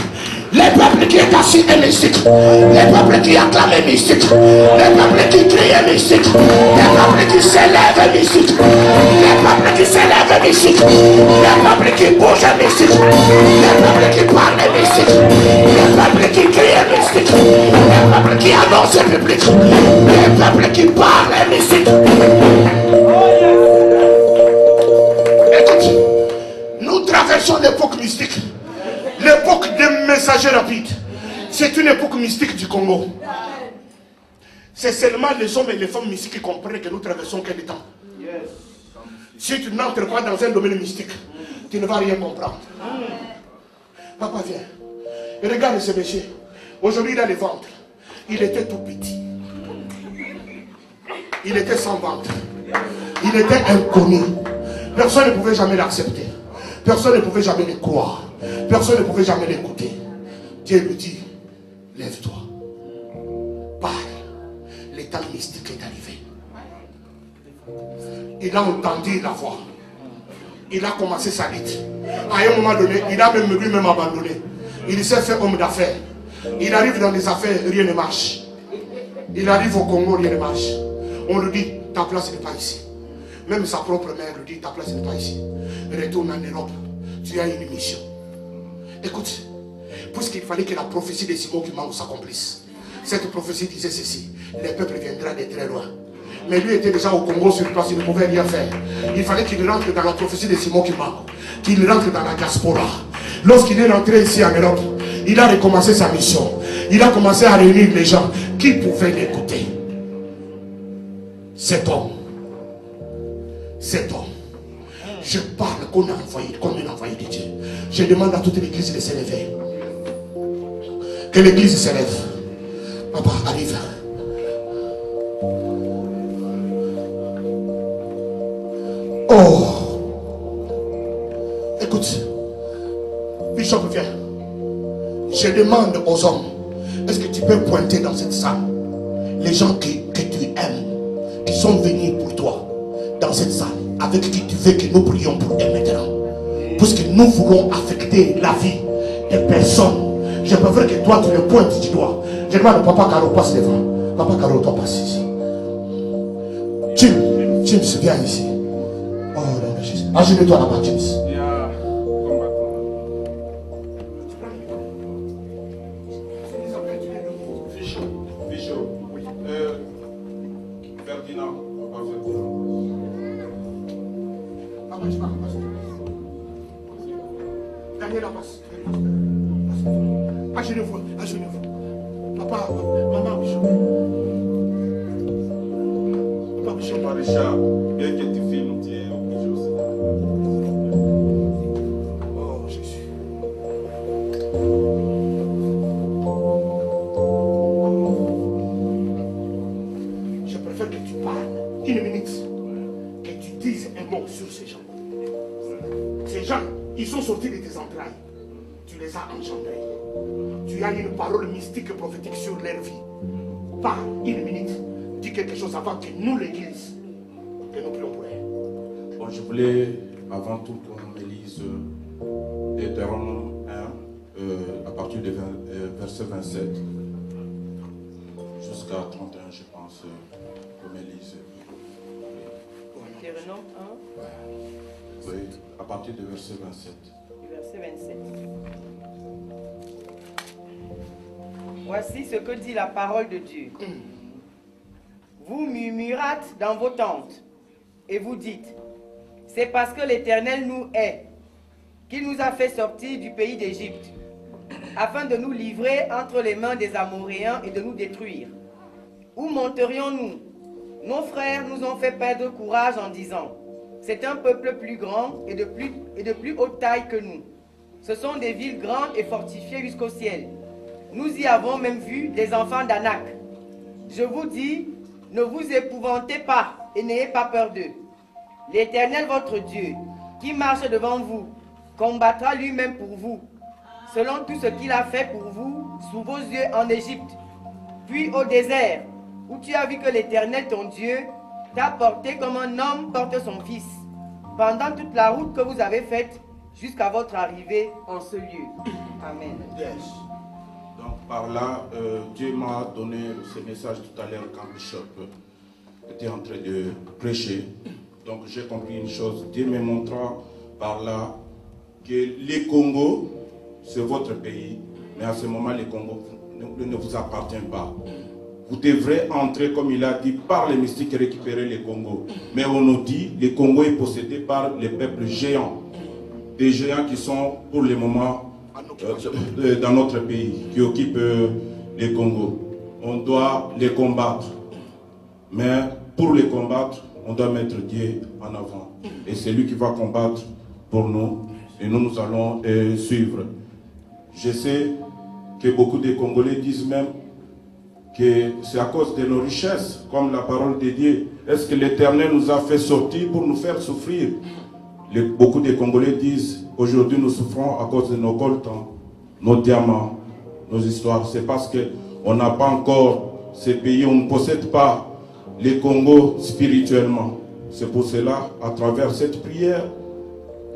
Les peuples qui est assis est mystique. Les peuples qui acclament est mystique. Les peuples qui crient est mystique. Les peuples qui s'élèvent est mystique. Les peuples qui s'élèvent est mystique. Les peuples qui bougent est mystique. Les peuples qui parlent est mystique. Les peuples qui crient est mystique. Les peuples qui annoncent est public. Les peuples qui parlent est mystique. Écoute, nous traversons l'époque mystique. L'époque des messagers rapides. C'est une époque mystique du Congo. C'est seulement les hommes et les femmes mystiques qui comprennent que nous traversons quel temps. Si tu n'entres pas dans un domaine mystique, tu ne vas rien comprendre. Papa, viens. Regarde ce monsieur. Aujourd'hui, il a le ventre. Il était tout petit. Il était sans ventre. Il était inconnu. Personne ne pouvait jamais l'accepter. Personne ne pouvait jamais le croire. Personne ne pouvait jamais l'écouter. Dieu lui dit, lève-toi. Parle. L'état mystique est arrivé. Il a entendu la voix. Il a commencé sa lutte. À un moment donné, il a même lui-même abandonné. Il s'est fait homme d'affaires. Il arrive dans des affaires, rien ne marche. Il arrive au Congo, rien ne marche. On lui dit, ta place n'est pas ici. Même sa propre mère lui dit, ta place n'est pas ici. Retourne en Europe. Tu as une mission. Écoute, puisqu'il fallait que la prophétie de Simon qui manque s'accomplisse. Cette prophétie disait ceci: le peuple viendra de très loin. Mais lui était déjà au Congo sur place, il ne pouvait rien faire. Il fallait qu'il rentre dans la prophétie de Simon Kimbangu, qu'il rentre dans la diaspora. Lorsqu'il est rentré ici en Europe, il a recommencé sa mission. Il a commencé à réunir les gens qui pouvaient l'écouter. Cet homme, je parle qu'on a envoyé, comme un envoyé de Dieu. Je demande à toute l'église de s'élever. Que l'église s'élève. Papa, arrive. Oh. Écoute. Bishop, viens. Je demande aux hommes, est-ce que tu peux pointer dans cette salle les gens que tu aimes, qui sont venus pour toi dans cette salle, avec qui tu veux que nous prions pour eux maintenant, puisque nous voulons affecter la vie des personnes. Je préfère que toi tu le pointes du doigt. Je demande à Papa Caro, passe devant. Papa Caro, toi passe ici. James, viens ici. Oh non, Jésus. Agenouille-toi là-bas, James. Agenouille-vous. Papa, maman, Bishop. Papa, Bishop. Papa Richard, bien que tu filmes, tu es obligé aussi. Oh, Jésus. Je préfère que tu parles une minute, que tu dises un mot sur ces gens. Ces gens, ils sont sortis de tes entrailles. Tu les as engendrés. Tu as une parole mystique et prophétique sur leur vie. Parle une minute. Dis quelque chose avant que nous, l'église, que nous prions pour elle. Bon, je voulais avant tout qu'on lise Deutéronome 1 à partir du verset 27 jusqu'à 31, je pense, qu'on lise. Deutéronome 1. Oui, à partir du verset 27. Verset 27. Voici ce que dit la parole de Dieu. Vous murmurâtes dans vos tentes et vous dites, c'est parce que l'Éternel nous hait, qu'il nous a fait sortir du pays d'Égypte, afin de nous livrer entre les mains des Amoréens et de nous détruire. Où monterions-nous? Nos frères nous ont fait perdre courage en disant, c'est un peuple plus grand et de plus haute taille que nous. Ce sont des villes grandes et fortifiées jusqu'au ciel. Nous y avons même vu des enfants d'Anak. Je vous dis, ne vous épouvantez pas et n'ayez pas peur d'eux. L'Éternel votre Dieu, qui marche devant vous, combattra lui-même pour vous, selon tout ce qu'il a fait pour vous sous vos yeux en Égypte, puis au désert, où tu as vu que l'Éternel ton Dieu t'a porté comme un homme porte son fils, pendant toute la route que vous avez faite jusqu'à votre arrivée en ce lieu. Amen. Yes. Donc par là, Dieu m'a donné ce message tout à l'heure quand Bishop était en train de prêcher. Donc j'ai compris une chose, Dieu me montra par là que les Congo, c'est votre pays, mais à ce moment les Congo ne vous appartient pas. Vous devrez entrer, comme il a dit, par les mystiques et récupérer les Congo. Mais on nous dit, les Congo est possédé par les peuples géants. Des géants qui sont pour le moment dans notre pays, qui occupent les Congo. On doit les combattre. Mais pour les combattre, on doit mettre Dieu en avant. Et c'est lui qui va combattre pour nous. Et nous allons suivre. Je sais que beaucoup de Congolais disent même que c'est à cause de nos richesses, comme la parole de Dieu. Est-ce que l'Éternel nous a fait sortir pour nous faire souffrir? Beaucoup de Congolais disent, aujourd'hui nous souffrons à cause de nos coltans, nos diamants, nos histoires. C'est parce qu'on n'a pas encore ces pays, on ne possède pas les Congos spirituellement. C'est pour cela, à travers cette prière,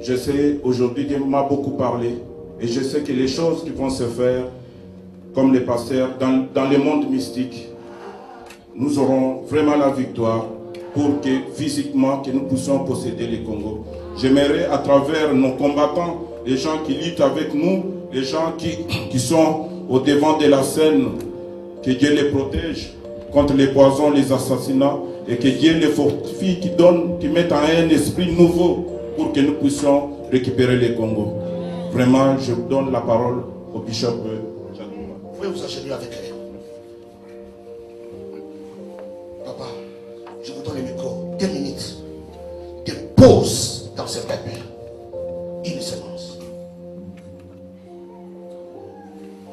je sais, aujourd'hui Dieu m'a beaucoup parlé. Et je sais que les choses qui vont se faire, comme les pasteurs, dans le monde mystique, nous aurons vraiment la victoire pour que physiquement, que nous puissions posséder les Congos. J'aimerais à travers nos combattants, les gens qui luttent avec nous, les gens qui sont au devant de la scène, que Dieu les protège contre les poisons, les assassinats, et que Dieu les fortifie, qui mette en un esprit nouveau pour que nous puissions récupérer les Congo. Vraiment, je donne la parole au bishop. Vous pouvez vous enchaîner avec elle. Papa, je vous donne le micro. 2 minutes de pause dans ce peuple. Une séance.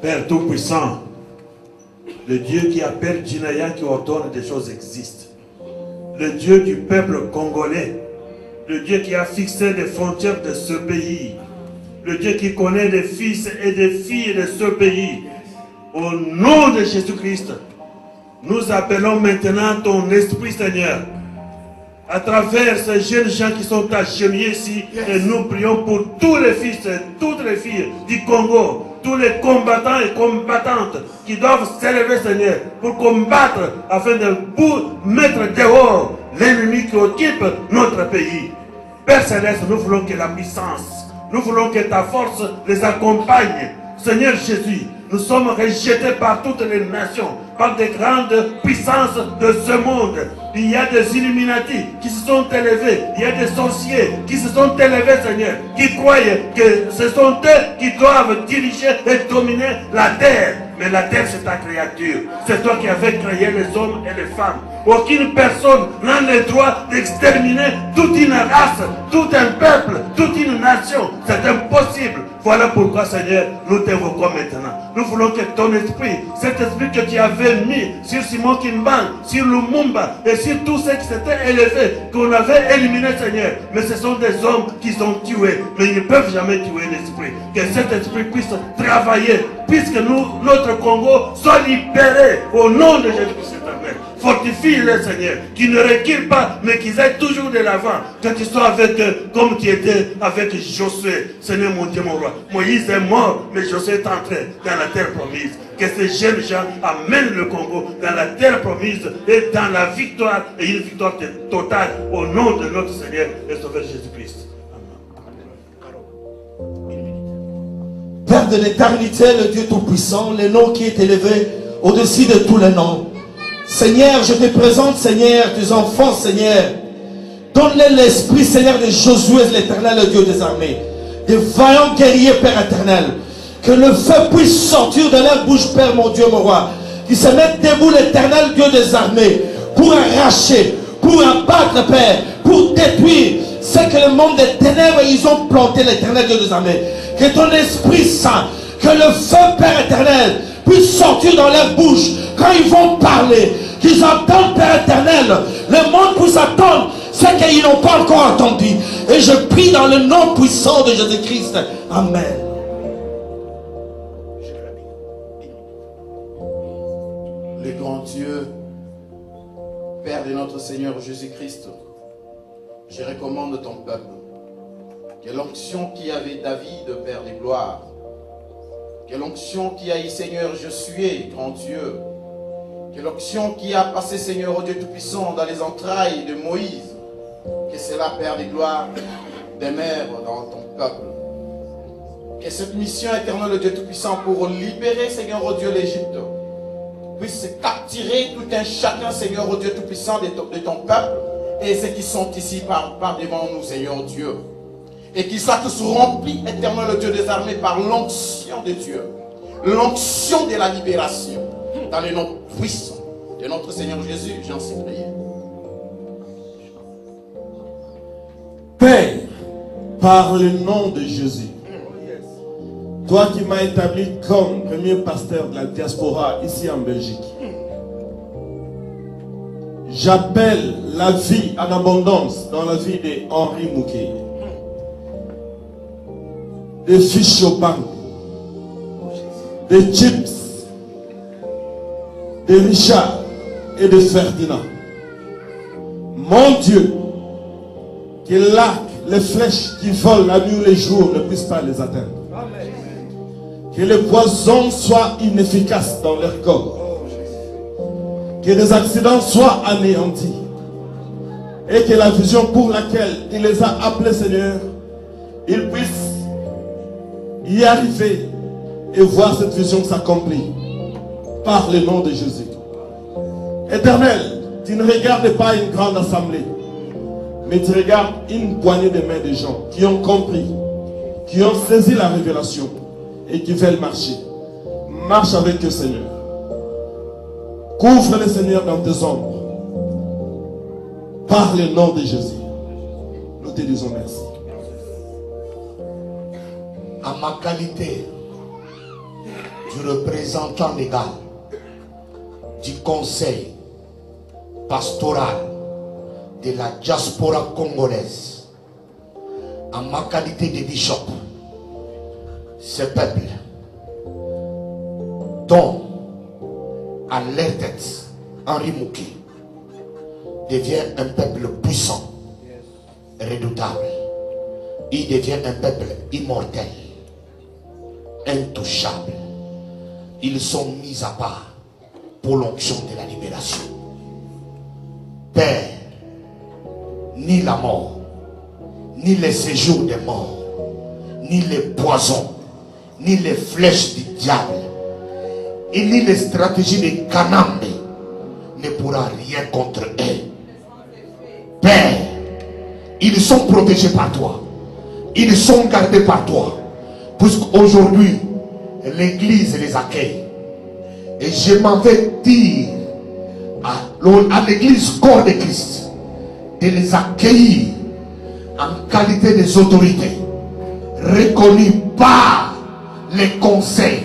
Père Tout-Puissant, le Dieu qui appelle Djinaya, qui ordonne des choses existent. Le Dieu du peuple congolais. Le Dieu qui a fixé les frontières de ce pays. Le Dieu qui connaît les fils et des filles de ce pays. Au nom de Jésus-Christ, nous appelons maintenant ton esprit, Seigneur, à travers ces jeunes gens qui sont agenouillés ici, et nous prions pour tous les fils et toutes les filles du Congo, tous les combattants et combattantes qui doivent s'élever, Seigneur, pour combattre afin de mettre dehors l'ennemi qui occupe notre pays. Père Céleste, nous voulons que la puissance, nous voulons que ta force les accompagne. Seigneur Jésus, nous sommes rejetés par toutes les nations, par des grandes puissances de ce monde. Il y a des Illuminati qui se sont élevés, il y a des sorciers qui se sont élevés, Seigneur, qui croient que ce sont eux qui doivent diriger et dominer la terre. Mais la terre, c'est ta créature. C'est toi qui avais créé les hommes et les femmes. Aucune personne n'a le droit d'exterminer toute une race, tout un peuple, toute une nation. C'est impossible. Voilà pourquoi, Seigneur, nous t'évoquons maintenant. Nous voulons que ton esprit, cet esprit que tu avais mis sur Simon Kimban, sur Lumumba et sur tous ceux qui s'étaient élevés, qu'on avait éliminés, Seigneur. Mais ce sont des hommes qui sont tués. Mais ils ne peuvent jamais tuer l'esprit. Que cet esprit puisse travailler, puisque notre Congo soit libéré au nom de Jésus-Christ. Fortifie-les, Seigneur, qui ne reculent pas, mais qu'ils aillent toujours de l'avant. Que tu sois avec eux, comme tu étais avec Josué. Seigneur mon Dieu, mon roi. Moïse est mort, mais Josué est entré dans la terre promise. Que ces jeunes gens amènent le Congo dans la terre promise et dans la victoire, et une victoire totale au nom de notre Seigneur et Sauveur Jésus-Christ. Père de l'éternité, le Dieu Tout-Puissant, le nom qui est élevé au-dessus de tous les noms. Seigneur, je te présente, Seigneur, tes enfants, Seigneur. Donne-les l'esprit, Seigneur, de Josué, l'Éternel, le Dieu des armées. Des vaillants guerriers, Père éternel. Que le feu puisse sortir de leur bouche, Père, mon Dieu, mon roi. Qu'ils se mettent debout, l'Éternel, Dieu des armées, pour arracher, pour abattre, Père, pour détruire ce que le monde des ténèbres, ils ont planté, l'Éternel, Dieu des armées. Que ton Esprit Saint, que le feu, Père éternel, puisse sortir dans leur bouche quand ils vont parler, qu'ils entendent, Père éternel, le monde puisse attendre ce qu'ils n'ont pas encore entendu. Et je prie dans le nom puissant de Jésus-Christ. Amen. Le grand Dieu, Père de notre Seigneur Jésus-Christ, je recommande ton peuple. Que l'onction qui avait David, Père de gloire, que l'onction qui a eu Seigneur Josué, grand Dieu, que l'onction qui a passé Seigneur au Dieu Tout-Puissant dans les entrailles de Moïse, que cela, Père de gloire, demeure dans ton peuple. Que cette mission éternelle, Dieu Tout-Puissant, pour libérer Seigneur au Dieu l'Égypte, puisse capturer tout un chacun, Seigneur au Dieu Tout-Puissant de ton peuple et ceux qui sont ici par devant nous, Seigneur Dieu. Et qu'ils soient tous remplis, éternel le Dieu des armées, par l'onction de Dieu. L'onction de la libération. Dans le nom puissant de notre Seigneur Jésus, j'en sais prier. Père, par le nom de Jésus, toi qui m'as établi comme premier pasteur de la diaspora ici en Belgique, j'appelle la vie en abondance dans la vie de Henri Mouké, de Fichoban, de Chips, de Richard et de Ferdinand. Mon Dieu, que l'arc, les flèches qui volent la nuit ou les jours ne puissent pas les atteindre. Que les poisons soient inefficaces dans leur corps. Que les accidents soient anéantis. Et que la vision pour laquelle il les a appelés, Seigneur, ils puissent y arriver et voir cette vision s'accomplir par le nom de Jésus. Éternel, Tu ne regardes pas une grande assemblée, mais tu regardes une poignée de mains de gens qui ont compris, qui ont saisi la révélation et qui veulent marcher. Marche avec le Seigneur. Couvre le Seigneur dans tes ombres. Par le nom de Jésus. Nous te disons merci. En ma qualité du représentant légal du conseil pastoral de la diaspora congolaise, en ma qualité de bishop, ce peuple dont à leur tête Henri Mouké devient un peuple puissant, redoutable. Il devient un peuple immortel, intouchable. Ils sont mis à part pour l'onction de la libération. Père, ni la mort, ni les séjours des morts, ni les poisons, ni les flèches du diable, et ni les stratégies des Kanambe ne pourra rien contre eux. Père, ils sont protégés par toi. Ils sont gardés par toi. Puisqu'aujourd'hui, l'Église les accueille. Et je m'en vais dire à l'Église corps de Christ de les accueillir en qualité des autorités reconnues par les conseils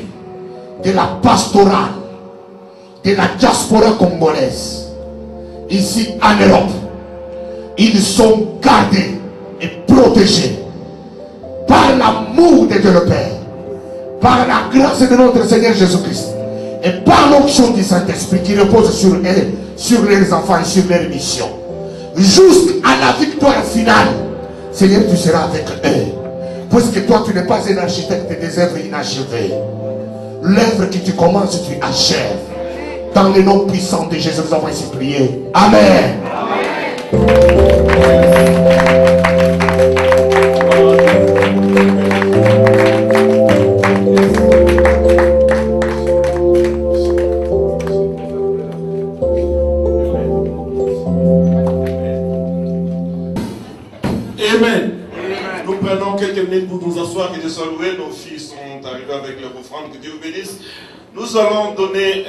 de la pastorale de la diaspora congolaise ici en Europe. Ils sont gardés et protégés par l'amour de Dieu le Père, par la grâce de notre Seigneur Jésus-Christ et par l'onction du Saint-Esprit qui repose sur eux, sur leurs enfants et sur leur mission. Jusqu'à la victoire finale, Seigneur, tu seras avec eux. Puisque toi, tu n'es pas un architecte des œuvres inachevées. L'œuvre que tu commences, tu achèves. Dans le nom puissant de Jésus, nous avons ainsi prié. Amen. Amen. Nous prenons quelques minutes pour nous asseoir et de saluer. Nos filles sont arrivées avec leur offrande. Que Dieu vous bénisse. Nous allons donner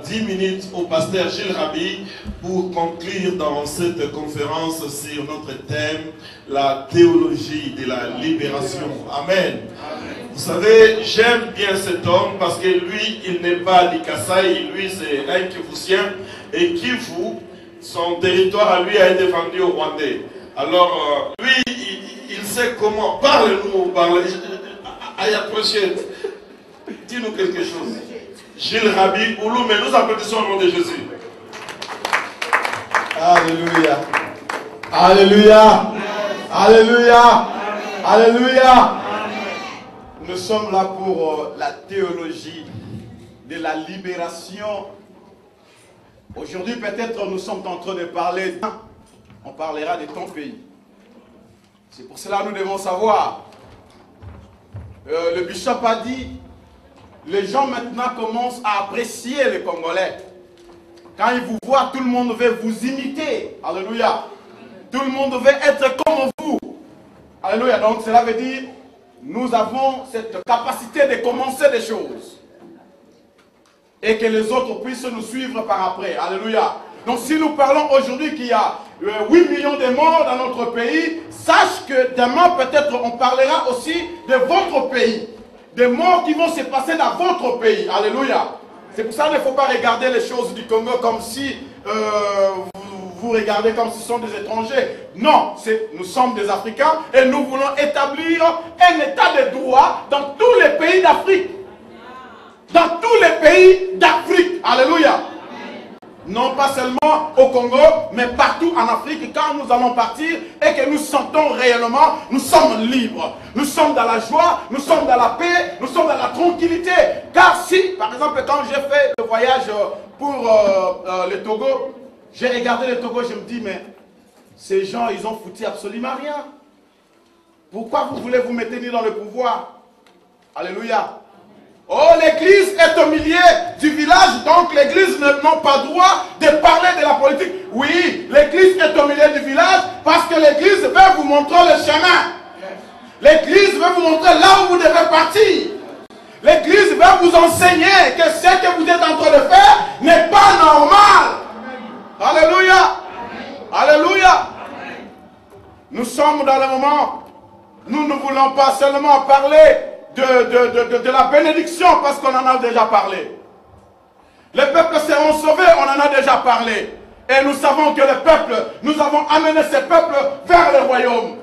10 minutes au pasteur Gilles Rabi pour conclure dans cette conférence sur notre thème, la théologie de la libération. Amen. Vous savez, j'aime bien cet homme parce que lui, il n'est pas du Kasaï, lui c'est un Kivusien et Kivu, son territoire à lui a été vendu au Rwandais. Alors, lui, il sait comment. Parle-nous, parle. Dis-nous quelque chose. Gilles Rabi Oulou, mais nous applaudissons au nom de Jésus. Alléluia. Alléluia. Alléluia. Alléluia. Nous sommes là pour la théologie de la libération. Aujourd'hui, peut-être nous sommes en train de parler. On parlera de ton pays. C'est pour cela que nous devons savoir. Le bishop a dit, les gens maintenant commencent à apprécier les Congolais. Quand ils vous voient, tout le monde veut vous imiter. Alléluia. Tout le monde veut être comme vous. Alléluia. Donc cela veut dire, nous avons cette capacité de commencer des choses. Et que les autres puissent nous suivre par après. Alléluia. Donc si nous parlons aujourd'hui qu'il y a 8 millions de morts dans notre pays, sache que demain peut-être on parlera aussi de votre pays. Des morts qui vont se passer dans votre pays. Alléluia. C'est pour ça qu'il ne faut pas regarder les choses du Congo comme si vous regardez comme si ce sont des étrangers. Non, nous sommes des Africains et nous voulons établir un état de droit dans tous les pays d'Afrique. Dans tous les pays d'Afrique. Alléluia. Non pas seulement au Congo, mais partout en Afrique, quand nous allons partir et que nous sentons réellement, nous sommes libres. Nous sommes dans la joie, nous sommes dans la paix, nous sommes dans la tranquillité. Car si, par exemple, quand j'ai fait le voyage pour le Togo, j'ai regardé le Togo, je me dis, mais ces gens, ils ont foutu absolument rien. Pourquoi vous voulez vous maintenir dans le pouvoir? Alléluia. Oh, l'église est au milieu du village, donc l'église n'a pas droit de parler de la politique. Oui, l'église est au milieu du village parce que l'église veut vous montrer le chemin. L'église veut vous montrer là où vous devez partir. L'église veut vous enseigner que ce que vous êtes en train de faire n'est pas normal. Alléluia. Alléluia. Nous sommes dans le moment, nous ne voulons pas seulement parler de la bénédiction parce qu'on en a déjà parlé. Les peuples seront sauvés, on en a déjà parlé. Et nous savons que le peuple, nous avons amené ces peuples vers le royaume.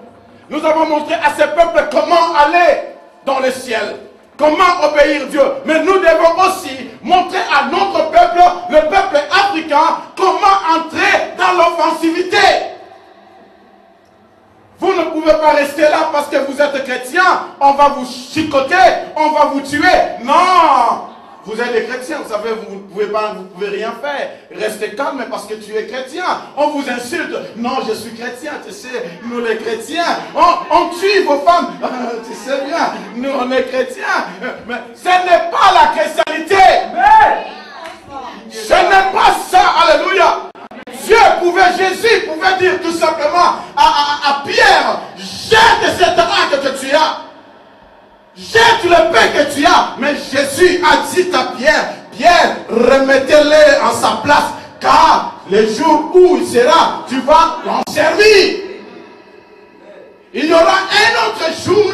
Nous avons montré à ces peuples comment aller dans le ciel, comment obéir Dieu. Mais nous devons aussi montrer à notre peuple, le peuple africain, comment entrer dans l'offensivité. Vous ne pouvez pas rester là parce que vous êtes chrétien, on va vous chicoter, on va vous tuer. Non! Vous êtes des chrétiens, vous savez, vous ne pouvez rien faire. Restez calme parce que tu es chrétien. On vous insulte. Non, je suis chrétien, tu sais, nous les chrétiens, on tue vos femmes. Tu sais bien, nous on est chrétiens. Mais ce n'est pas la chrétienté. Ce n'est pas ça, alléluia. Jésus pouvait dire tout simplement à Pierre, jette cette arc que tu as. Jette le pain que tu as. Mais Jésus a dit à Pierre, Pierre, remettez-le en sa place, car le jour où il sera, tu vas l'en servir. Il y aura un autre jour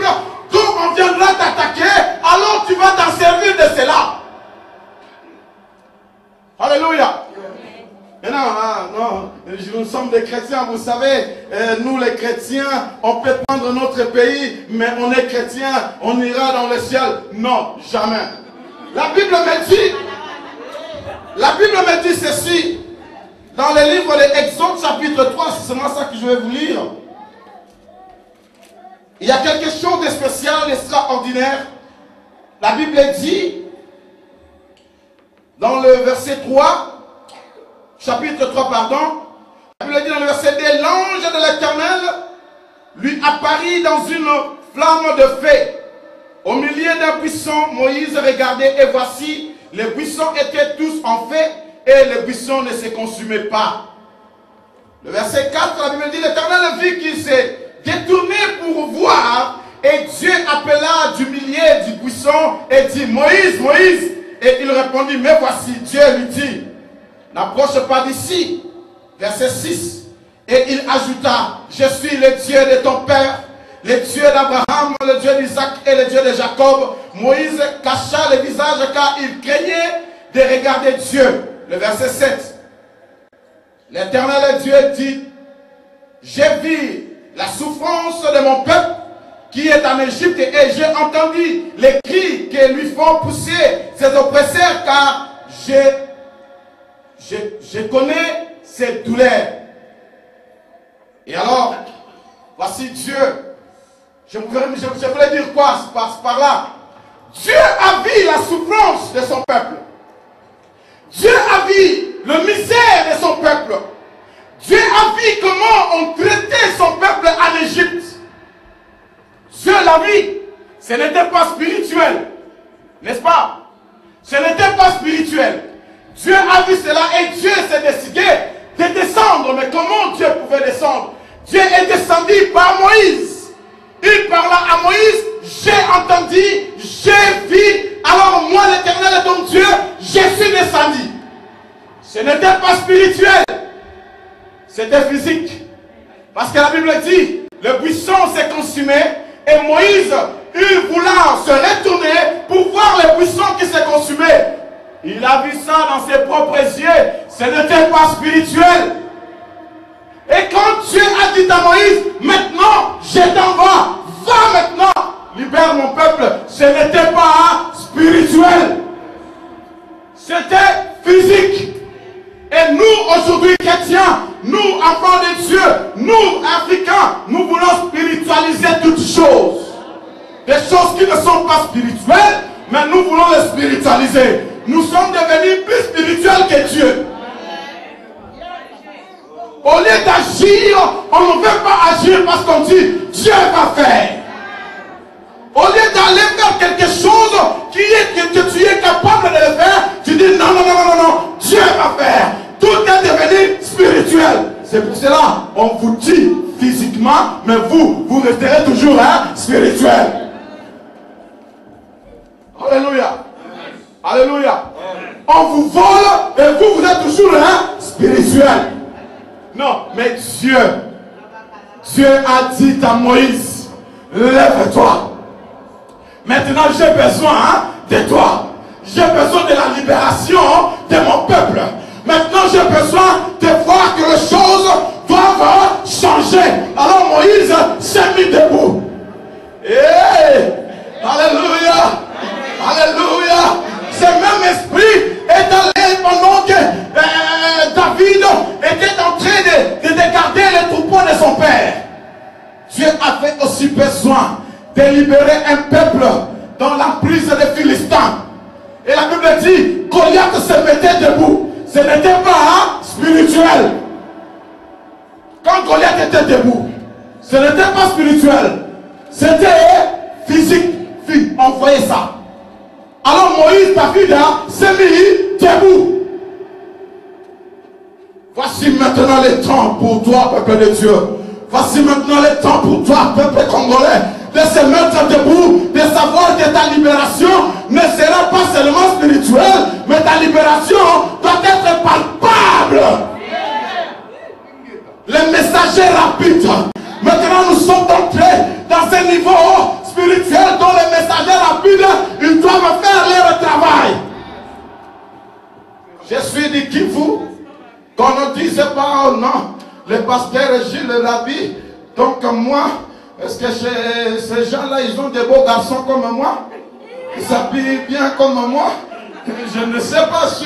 où on viendra t'attaquer, alors tu vas t'en servir de cela. Alléluia. Mais non, nous sommes des chrétiens, vous savez, nous les chrétiens, on peut prendre notre pays, mais on est chrétiens, on ira dans le ciel. Non, jamais. La Bible me dit ceci, dans le livre de Exode chapitre 3, c'est seulement ça que je vais vous lire. Il y a quelque chose de spécial, d'extraordinaire. La Bible dit, dans le verset 3, chapitre 3, pardon. La Bible dit dans le verset 2, l'ange de l'Éternel lui apparut dans une flamme de feu. Au milieu d'un buisson, Moïse regardait et voici, les buissons étaient tous en feu et les buissons ne se consumaient pas. Le verset 4, la Bible dit, l'Éternel vit qu'il s'est détourné pour voir et Dieu appela du milieu du buisson et dit, Moïse, Moïse. Et il répondit, mais voici, Dieu lui dit, n'approche pas d'ici. Verset 6. Et il ajouta, je suis le Dieu de ton père, le Dieu d'Abraham, le Dieu d'Isaac et le Dieu de Jacob. Moïse cacha le visage car il craignait de regarder Dieu. Le verset 7. L'Éternel Dieu dit, j'ai vu la souffrance de mon peuple qui est en Égypte et j'ai entendu les cris que lui font pousser ses oppresseurs car je connais ses douleurs. Et alors, voici Dieu. Je voulais dire quoi par là? Dieu a vu la souffrance de son peuple. Dieu a vu le misère de son peuple. Dieu a vu comment on traitait son peuple en Égypte. Dieu l'a vu. Ce n'était pas spirituel. N'est-ce pas? Ce n'était pas spirituel. Dieu a vu cela et Dieu s'est décidé de descendre. Mais comment Dieu pouvait descendre? Dieu est descendu par Moïse. Il parla à Moïse, j'ai entendu, j'ai vu, alors moi l'Éternel est ton Dieu, je suis descendu. Ce n'était pas spirituel, c'était physique. Parce que la Bible dit, le buisson s'est consumé et Moïse, il voulant se retourner pour voir le buisson qui s'est consumé. Il a vu ça dans ses propres yeux, ce n'était pas spirituel. Et quand Dieu a dit à Moïse, maintenant je t'envoie, va maintenant, libère mon peuple, ce n'était pas spirituel, c'était physique. Et nous aujourd'hui chrétiens, nous enfants de Dieu, nous africains, nous voulons spiritualiser toutes choses. Des choses qui ne sont pas spirituelles, mais nous voulons les spiritualiser. Nous sommes devenus plus spirituels que Dieu. Au lieu d'agir, on ne veut pas agir parce qu'on dit Dieu va faire. Au lieu d'aller faire quelque chose que toujours spirituel. Alléluia. Alléluia. On vous vole et vous êtes toujours spirituel. Non, mais Dieu a dit à Moïse, lève-toi. Maintenant j'ai besoin de toi. J'ai besoin de la libération de mon peuple. Maintenant j'ai besoin de voir que les choses doivent changer. Alors Moïse s'est mis debout. Hey! Alléluia! Alléluia! Ce même esprit est allé pendant que David était en train de garder les troupeaux de son père. Dieu avait aussi besoin de libérer un peuple dans l'emprise des Philistins. Et la Bible dit, Goliath se mettait debout. Ce n'était pas spirituel. Quand Goliath était debout, ce n'était pas spirituel. C'était physique. On voyait ça. Alors Moïse, David, s'est mis debout. Voici maintenant le temps pour toi, peuple de Dieu. Voici maintenant le temps pour toi, peuple congolais, de se mettre debout, de savoir que ta libération ne sera pas seulement spirituelle, mais ta libération doit être palpable. Les messagers rapides. Maintenant nous sommes entrés dans un niveau spirituel dont les messagers rapides, ils doivent faire leur travail. Je suis du Kivu, qu'on ne disait pas, oh non, le pasteur Gilles le Rabbi, donc moi, est-ce que ces gens-là, ils ont des beaux garçons comme moi? Ils s'habillent bien comme moi? Je ne sais pas si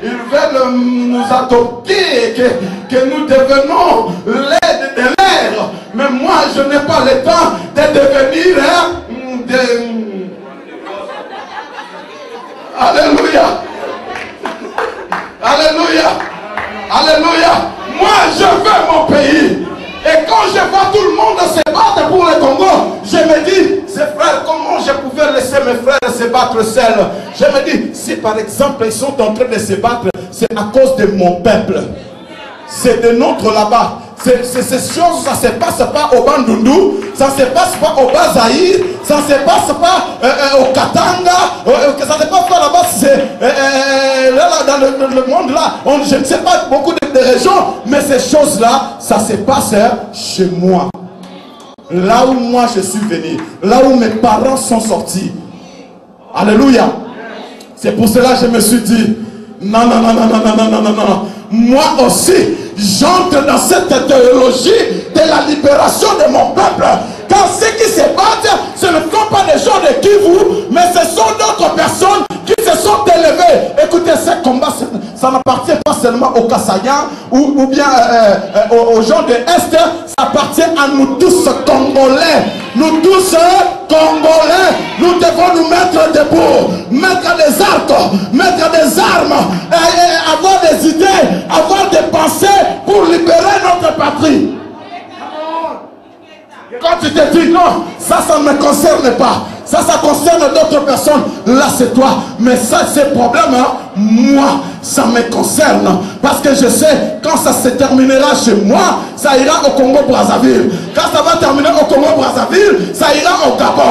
ils veulent nous adopter, que nous devenons l'aide de l'air. Mais moi, je n'ai pas le temps de devenir Alléluia. Alléluia. Alléluia. Moi, je veux mon pays. Et quand je vois tout le monde se battre pour le Congo, je me dis, ces frères, comment je pouvais laisser mes frères se battre seuls? Je me dis, si par exemple ils sont en train de se battre, c'est à cause de mon peuple. C'est de notre là-bas. Ces choses, ça ne se passe pas au Bandundu, ça ne se passe pas au Bazaïr, ça ne se passe pas au Katanga, ça ne se passe pas là-bas, là, dans le monde là. Je ne sais pas beaucoup de régions, mais ces choses-là, ça se passe chez moi. Là où moi je suis venu, là où mes parents sont sortis. Alléluia. C'est pour cela que je me suis dit, non, non, non, non, non, non, non, non, non, non. Moi aussi, j'entre dans cette théologie de la libération de mon peuple. Car ceux qui se battent, ce ne sont pas des gens de Kivu, mais ce sont d'autres personnes qui se sont élevées. Écoutez, ce combat, ça n'appartient pas seulement aux Kassayans ou bien aux gens de l'Est, ça appartient à nous tous Congolais. Nous tous Congolais, nous devons nous mettre debout, mettre des arcs, mettre des armes, et avoir des idées, avoir des pensées pour libérer notre patrie. Quand tu te dis non, ça ne me concerne pas, ça concerne d'autres personnes, là c'est toi. Mais ça, ces problèmes, moi, ça me concerne. Parce que je sais, quand ça se terminera chez moi, ça ira au Congo-Brazzaville. Quand ça va terminer au Congo-Brazzaville, ça ira au Gabon.